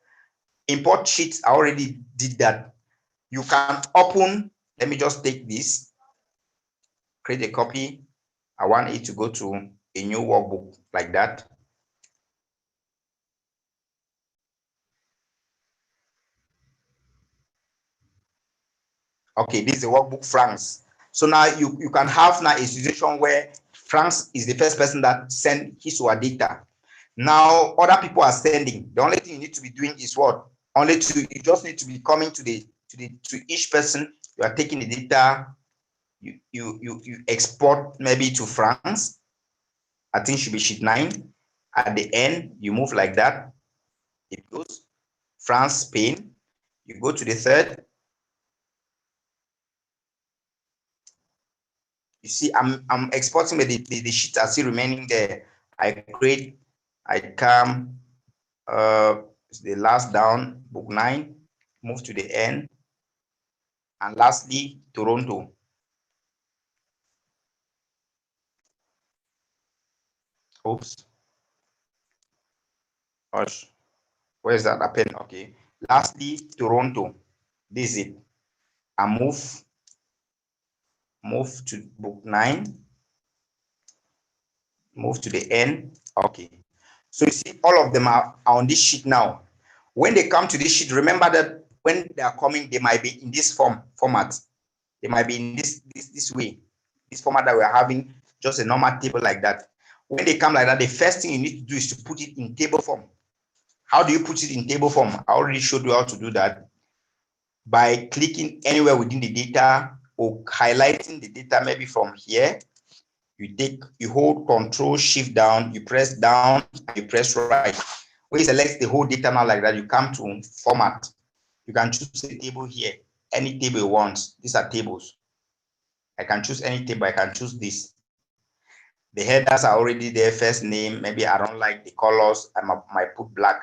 Import sheets, I already did that. You can open, let me just take this, create a copy. I want it to go to a new workbook like that. Okay, this is the workbook France. So now you can have now a situation where France is the first person that send his or her data. Now other people are sending. The only thing you need to be doing is what? You just need to be coming to each person. You are taking the data, you export maybe to France. I think it should be sheet 9. At the end, you move like that. It goes France, Spain. You go to the third. You see, I'm exporting, but the sheets are still remaining there. I come, the last down, book 9, move to the end. And lastly, Toronto. Oops. Gosh. Where's that append? Okay. Lastly, Toronto. This is it. I move to book 9. Move to the end. Okay. So you see, all of them are on this sheet now. When they come to this sheet, remember that when they are coming, they might be in this format. They might be in this way, this format that we're having, just a normal table like that. When they come like that, the first thing you need to do is to put it in table form. How do you put it in table form? I already showed you how to do that by clicking anywhere within the data or highlighting the data, maybe from here. You hold Control Shift down, you press down, and you press right. When you select the whole data now like that, you come to format. You can choose a table here, any table you want. These are tables. I can choose any table. I can choose this. The headers are already there, first name. Maybe I don't like the colors. I might put black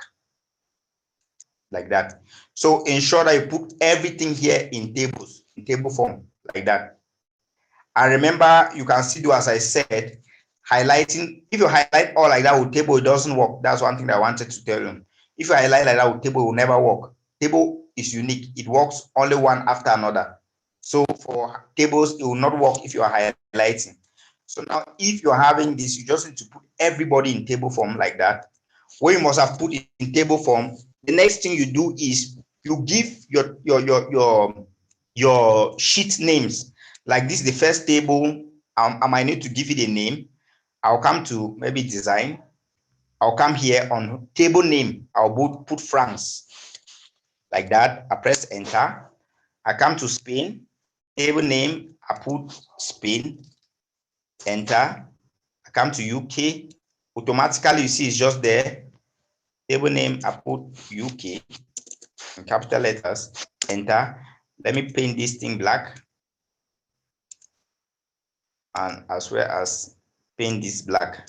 like that. So ensure that you put everything here in tables, in table form like that. And remember, you can still do, as I said, highlighting. If you highlight all like that with table, it doesn't work. That's one thing that I wanted to tell you. If you highlight like that with table, it will never work. Table is unique. It works only one after another. So for tables, it will not work if you are highlighting. So now, if you're having this, you just need to put everybody in table form like that. What you must have put in table form, the next thing you do is you give your sheet names. Like this is the first table. I might need to give it a name. I'll come to maybe design. I'll come here on table name. I'll put France like that. I press enter. I come to Spain. Table name, I put Spain. Enter. I come to UK. Automatically, you see it's just there. Table name, I put UK in capital letters. Enter. Let me paint this thing black. and as well as paint this black.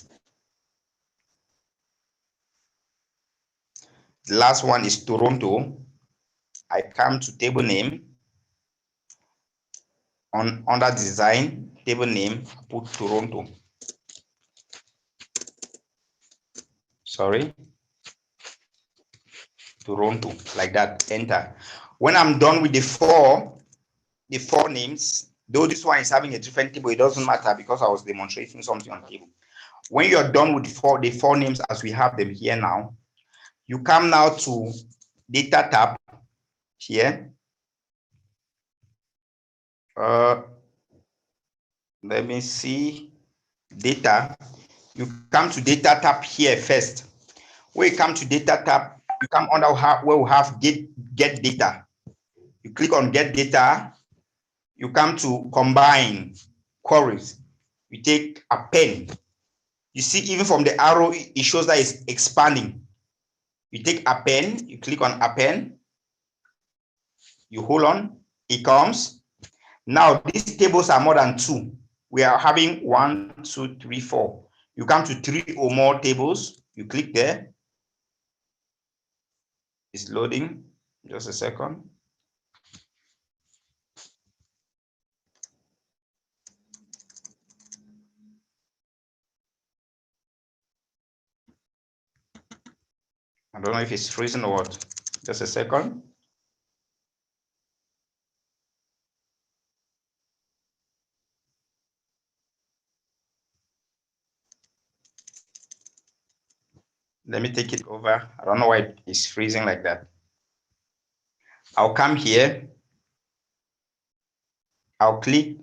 The last one is Toronto. I come to table name. Under design, table name, put Toronto. Sorry. Toronto, like that, enter. When I'm done with the four names, though this one is having a different table, it doesn't matter because I was demonstrating something on table. When you're done with the four names as we have them here now, you come now to data tab here. Let me see, data. You come to data tab here first. When you come to data tab, you come under where we have get data. You click on get data. You come to combine queries. You take a pen. You see, even from the arrow, it shows that it's expanding. You take a pen, you click on a pen, you hold on, it comes. Now, these tables are more than two. We are having 1, 2, 3, 4. You come to 3 or more tables, you click there. It's loading, just a second. I don't know if it's freezing or what. Just a second. Let me take it over. I don't know why it's freezing like that. I'll come here. I'll click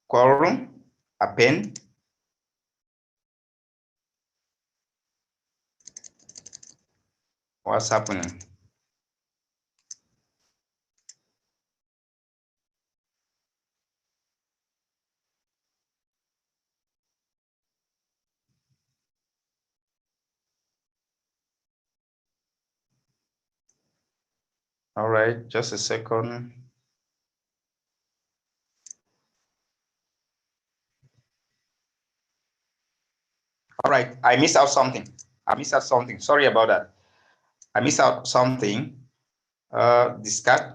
quorum, append. What's happening? All right, just a second. All right, I missed out something. Sorry about that. I missed out something. Discard.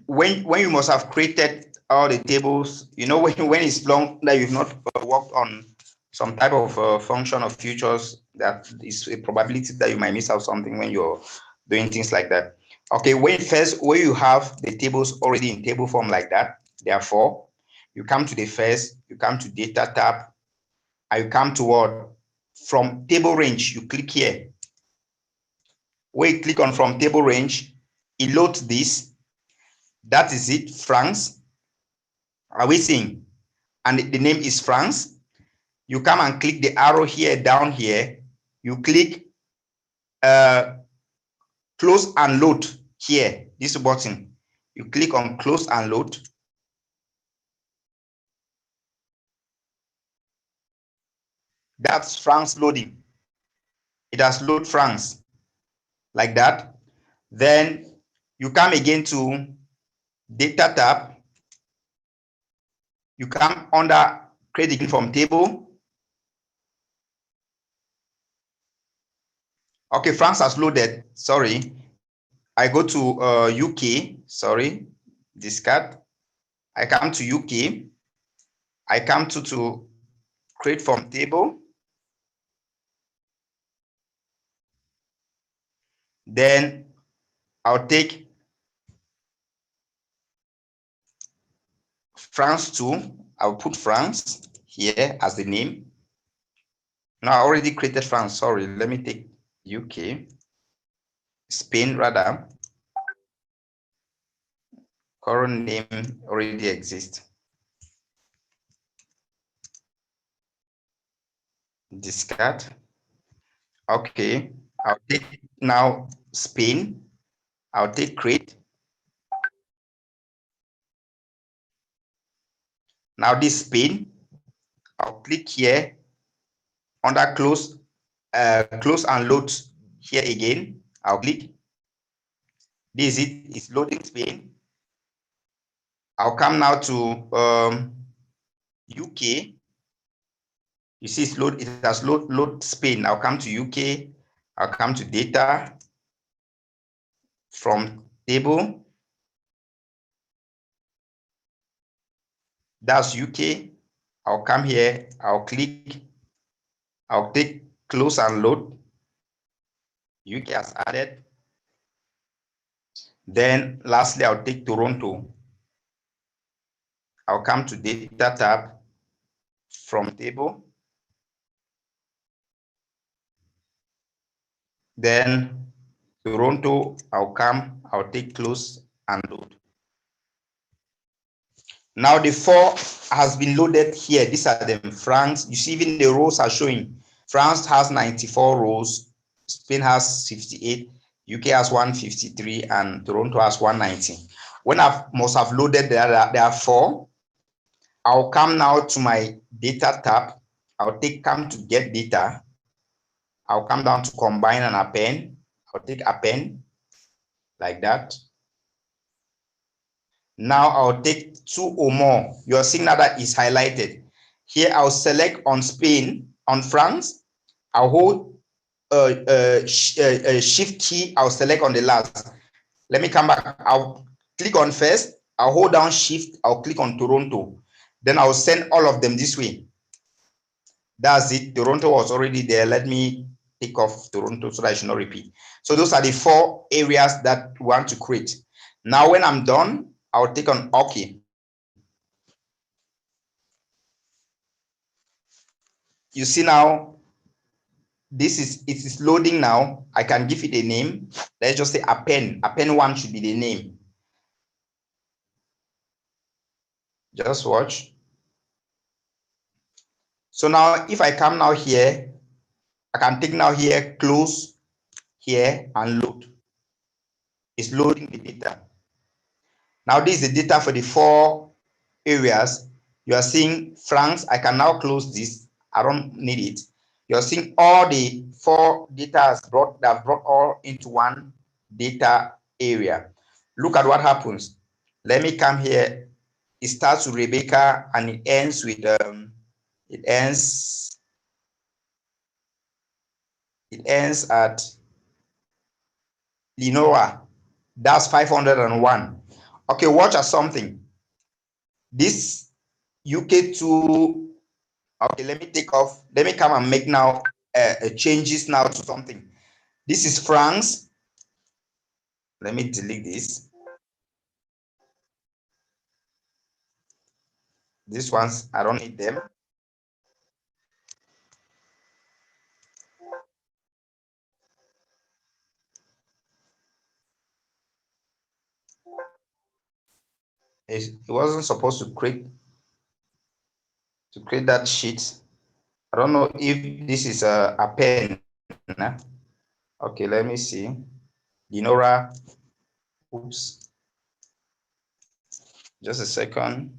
When you must have created all the tables, you know, when it's long that you've not worked on some type of function or features, that is a probability that you might miss out something when you're doing things like that. Okay, when you have the tables already in table form like that, therefore, you come to the first, you come to data tab, and you come to what? From table range, you click here. When you click on from table range, it loads this. That is it, France. Are we seeing? And the name is France. You come and click the arrow here, down here. You click close and load here, this button. You click on close and load. That's France loading. It has loaded France like that. Then you come again to data tab. You come under create again from table. Okay, France has loaded. Sorry. I go to UK. Sorry. Discard. I come to UK. I come to create from table. Then I'll take France 2. I'll put France here as the name. Now I already created France. Sorry, let me take UK. Spain rather. Current name already exists. Discard. Okay, I'll take now Spain. I'll take create. Now this Spain, I'll click here under close and load here again. I'll click. This is it, it's loading Spain. I'll come now to UK. You see it has load Spain. I'll come to UK. I'll come to data from table. That's UK. I'll come here. I'll click. I'll take close and load. UK has added. Then lastly, I'll take Toronto. I'll come to data tab from table. Then Toronto, I'll take close and load. Now the 4 has been loaded here. These are them. France, you see even the rows are showing. France has 94 rows, Spain has 58, UK has 153, and Toronto has 190. When I must have loaded there are 4, I'll come now to my data tab. I'll come to get data. I'll come down to combine and append. I'll take append like that. Now I'll take 2 or more. You're seeing that is highlighted. Here I'll select on Spain, on France. I'll hold shift key. I'll select on the last. Let me come back. I'll click on first. I'll hold down shift. I'll click on Toronto. Then I'll send all of them this way. That's it. Toronto was already there. Let me take off Toronto so that I should not repeat. So those are the 4 areas that we want to create. Now when I'm done, I'll take on OK. You see now, it is loading now. I can give it a name. Let's just say append. Append 1 should be the name. Just watch. So now if I come now here, I can take now here, close here and load. It's loading the data. Now this is the data for the 4 areas. You are seeing France. I can now close this. I don't need it. You're seeing all the 4 data that have brought all into one data area. Look at what happens. Let me come here. It starts with Rebecca and it ends with it ends at Lenora. That's 501. Okay, watch at something. This UK2. Okay, let me take off. Let me come and make now changes now to something. This is France. Let me delete this. These ones, I don't need them. It wasn't supposed to create that sheet. I don't know if this is a pen. Okay, let me see. Dinora. Oops. Just a second.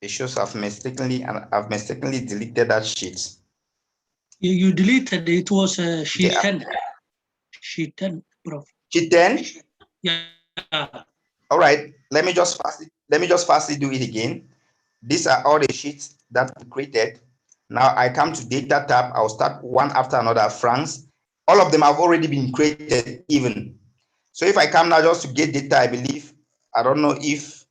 It shows I've mistakenly deleted that sheet. You deleted it. Was sheet Yeah. 10. Sheet 10, Prof. Sheet 10? Yeah. All right. Let me just fastly do it again. These are all the sheets that we created. Now I come to data tab. I'll start one after another. France. All of them have already been created even. So if I come now just to get data, I believe, I don't know if,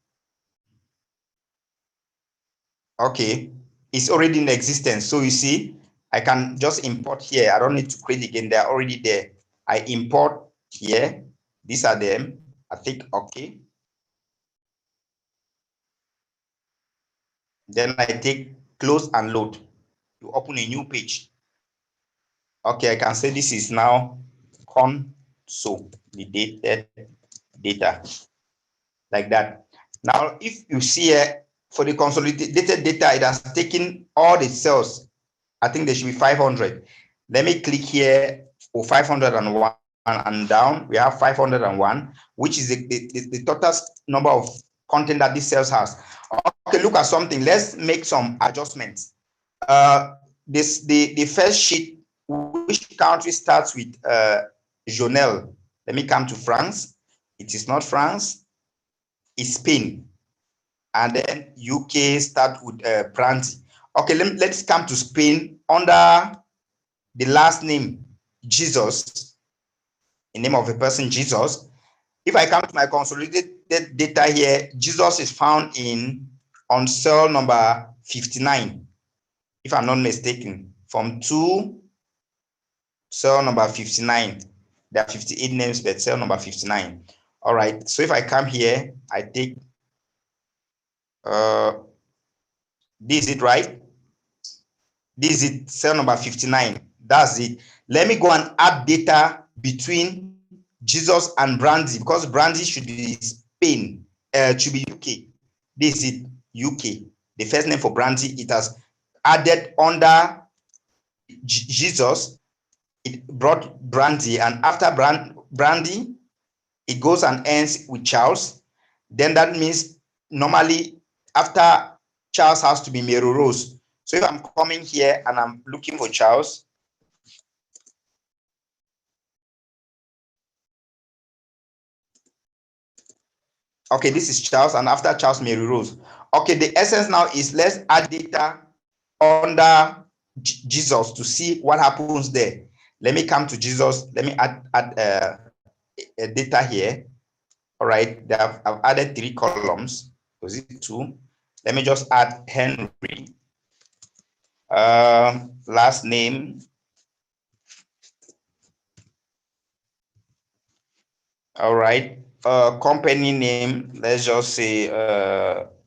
okay, it's already in existence. So you see, I can just import here. I don't need to create again. They're already there. I import here. These are them. I think, okay. Then I take close and load to open a new page. Okay, I can say this is now console, the data, like that. Now, if you see here, for the consolidated data, it has taken all the cells. I think there should be 500. Let me click here for 501 and down. We have 501, which is the total number of content that this cells has. Okay, look at something. Let's make some adjustments. The first sheet, which country starts with Jonel? Let me come to France. It is not France. It's Spain. And then UK start with Brandy. Okay, let's come to Spain under the last name, Jesus, the name of a person, Jesus. If I come to my consolidated data here, Jesus is found on cell number 59, if I'm not mistaken, from 2, cell number 59. There are 58 names, but cell number 59. All right, so if I come here, I take, this is it, right? This is it, cell number 59. That's it. Let me go and add data between Jesus and Brandy, because Brandy should be Spain, should be UK. This is it, UK. The first name for Brandy, it has added under Jesus. It brought Brandy, and after Brandy, it goes and ends with Charles. Then that means normally after Charles has to be Mary Rose. So if I'm coming here and I'm looking for Charles, okay, this is Charles, and after Charles, Mary Rose. Okay, the essence now is let's add data under Jesus to see what happens there. Let me come to Jesus. Let me add data here. All right, I've added 3 columns. Was it 2? Let me just add Henry. Last name. All right. Company name. Let's just say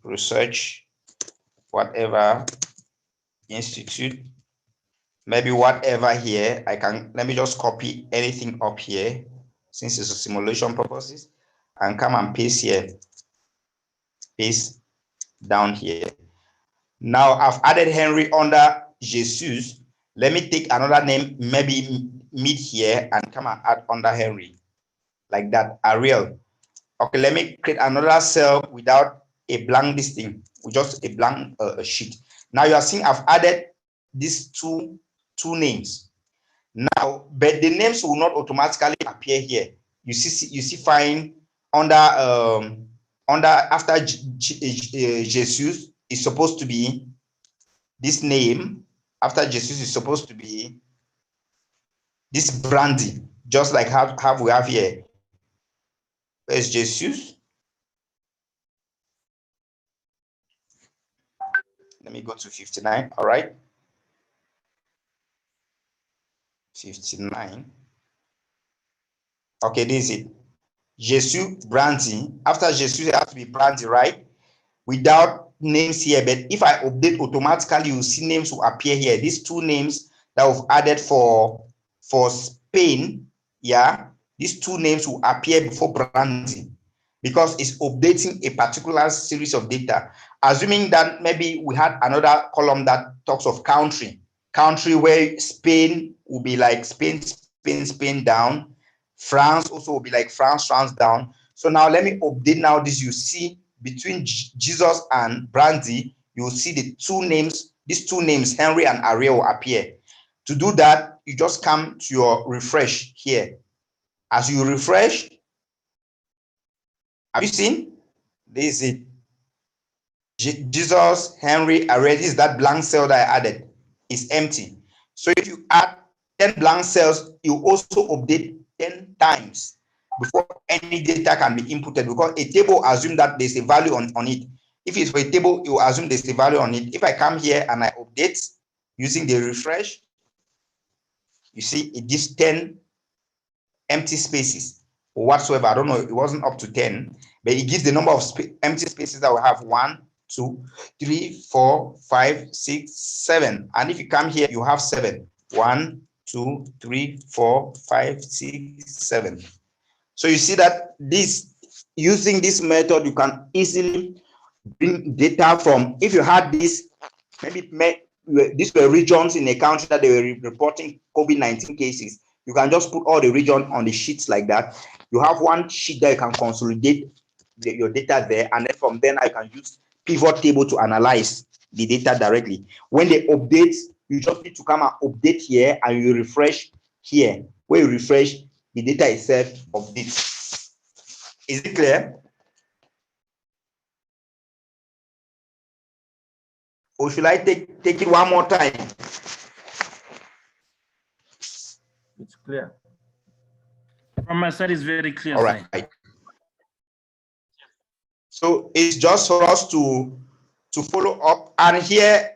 research, whatever institute. Maybe whatever here. Let me just copy anything up here, since it's a simulation purposes, and come and paste here. Paste down here. Now I've added Henry under Jesus. Let me take another name, maybe mid here, and come and add under Henry, like that. Ariel. Okay, let me create another cell without a blank this thing, with just a blank sheet. Now you are seeing I've added these two names. Now, but the names will not automatically appear here. You see fine under after Jesus is supposed to be this name. After Jesus is supposed to be this Brandy, just like how we have here. Where's Jesus? Let me go to 59. All right. 59. Okay, this is it. Jesus Brandy. After Jesus, it has to be Brandy, right? Without names here, but if I update automatically, you see names will appear here. These 2 names that we've added for Spain, yeah, these 2 names will appear before Brandy, because it's updating a particular series of data. Assuming that maybe we had another column that talks of country where Spain will be like Spain down. France also will be like France down. So now let me update now this. You see between Jesus and Brandy, you will see the 2 names, these 2 names, Henry and Ariel, will appear. To do that, you just come to your refresh here. As you refresh, have you seen? This is it. Jesus, Henry, Ariel. This is that blank cell that I added. It's empty. So if you add 10 blank cells, you also update 10 times before any data can be inputted, because a table assumes that there's a value on it. If it's for a table, you assume there's a value on it. If I come here and I update using the refresh, you see it gives 10 empty spaces or whatsoever. I don't know, it wasn't up to 10, but it gives the number of empty spaces that we have. 1, 2, 3, 4, 5, 6, 7. And if you come here, you have 7. 1, 2, 3, 4, 5, 6, 7. So you see that using this method, you can easily bring data from, if you had this, maybe these were regions in a country that they were reporting COVID-19 cases. You can just put all the region on the sheets like that. You have one sheet that you can consolidate your data there, and then from then I can use pivot table to analyze the data directly. When they update, you just need to come and update here, and you refresh here. When you refresh, the data itself updates. Is it clear? Or should I take it one more time? It's clear. From my side, it's very clear. All side. right. So it's just for us to follow up, and here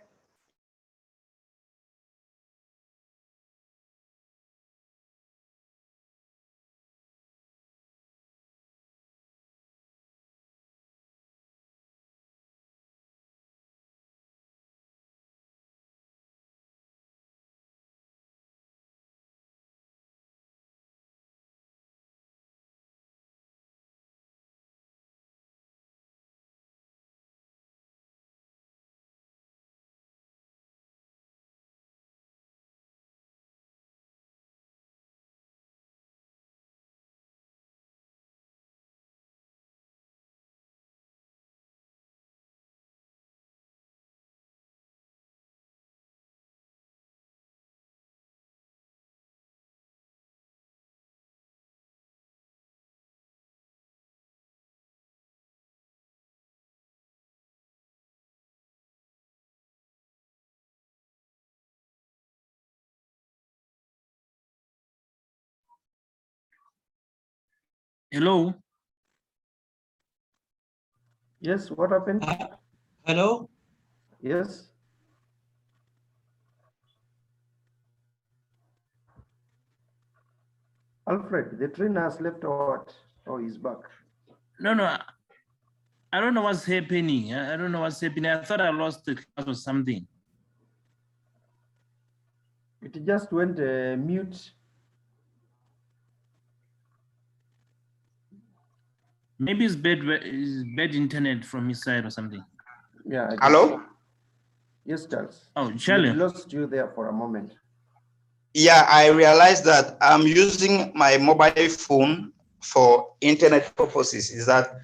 Hello. Yes, what happened? Hello? Yes. Alfred, the trainer has left or what? Oh, he's back. No, I don't know what's happening. I don't know what's happening. I thought I lost the class or something. It just went mute. Maybe it's bad internet from his side or something. Yeah. I hello. guess. Yes, Charles. Oh, We Charlie. lost you there for a moment. Yeah, I realized that I'm using my mobile phone for internet purposes. Is that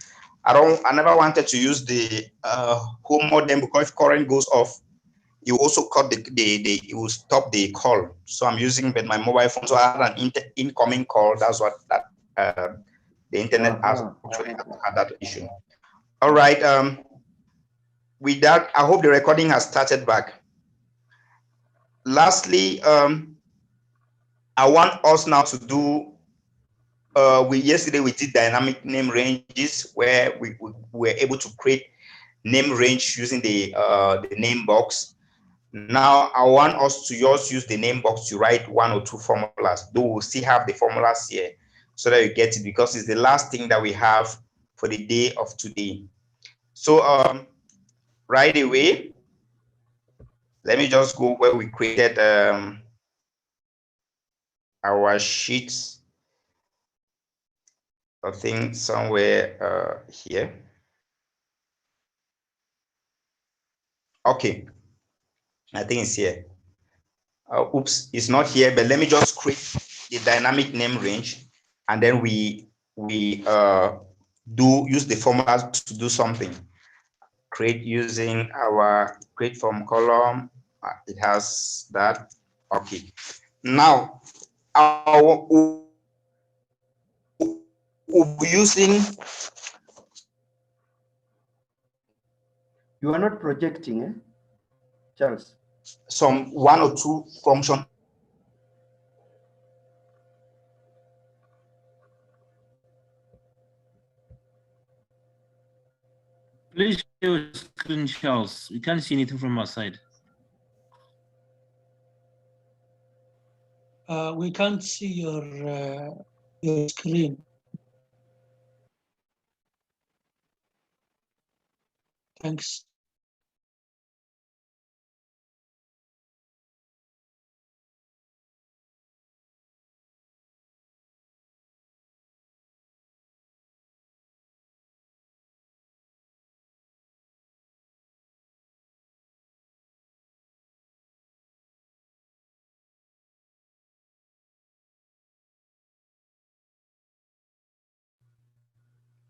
I never wanted to use the home modem, because if current goes off, you also cut it will stop the call. So I'm using my mobile phone. So I had an incoming call. That's what the internet has actually had that issue. All right. With that, I hope the recording has started back. Lastly, I want us now to do. Yesterday we did dynamic name ranges, where we were able to create name range using the name box. Now I want us to just use the name box to write one or two formulas. Though we'll still have the formulas here so that you get it, because it's the last thing that we have for the day of today. So right away, let me just go where we created our sheets. I think somewhere here. Okay, I think it's here. Oops, it's not here, but let me just create the dynamic name range, and then we use the formula to do something. Create using our create from column. It has that. Okay. Now we'll be using. You are not projecting, eh? Charles. Some one or two function. Please share your screen, Charles. We can't see anything from our side. We can't see your screen. Thanks.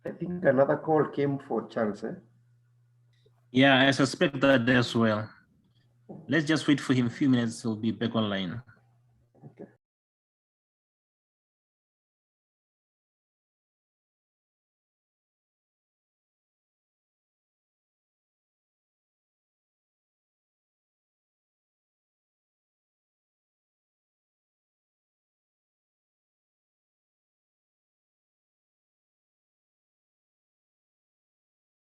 I think another call came for Charles, eh? Yeah, I suspect that as well. Let's just wait for him a few minutes. He'll be back online.